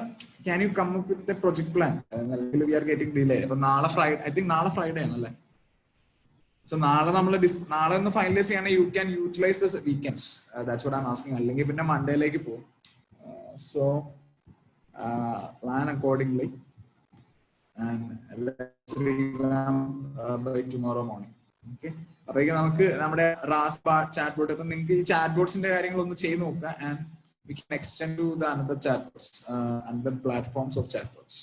can you come up with a project plan? We are getting delayed. അപ്പൊ നാളെ Friday, I think നാളെ Friday ആണല്ലേ. So നാളെ നമ്മൾ നാളെ ഒന്ന് ഫൈനലൈസ് ചെയ്യണമെങ്കിൽ you can utilize the weekends. That's what I'm asking. അല്ലെങ്കിൽ പിന്നെ മൺഡേയിലേക്ക് പോകും. So plan accordingly and let's revamp by tomorrow morning. Okay. അപ്പോഴേക്കും നമുക്ക് നമ്മുടെ റാസ്പ ചാറ്റ് ബോട്ട്, ഇപ്പൊ നിങ്ങൾക്ക് ഈ ചാറ്റ് ബോട്ട്സിന്റെ കാര്യങ്ങളൊന്ന് ചെയ്ത് നോക്കുക, and we can extend to the another chatbots, another platforms of chatbots.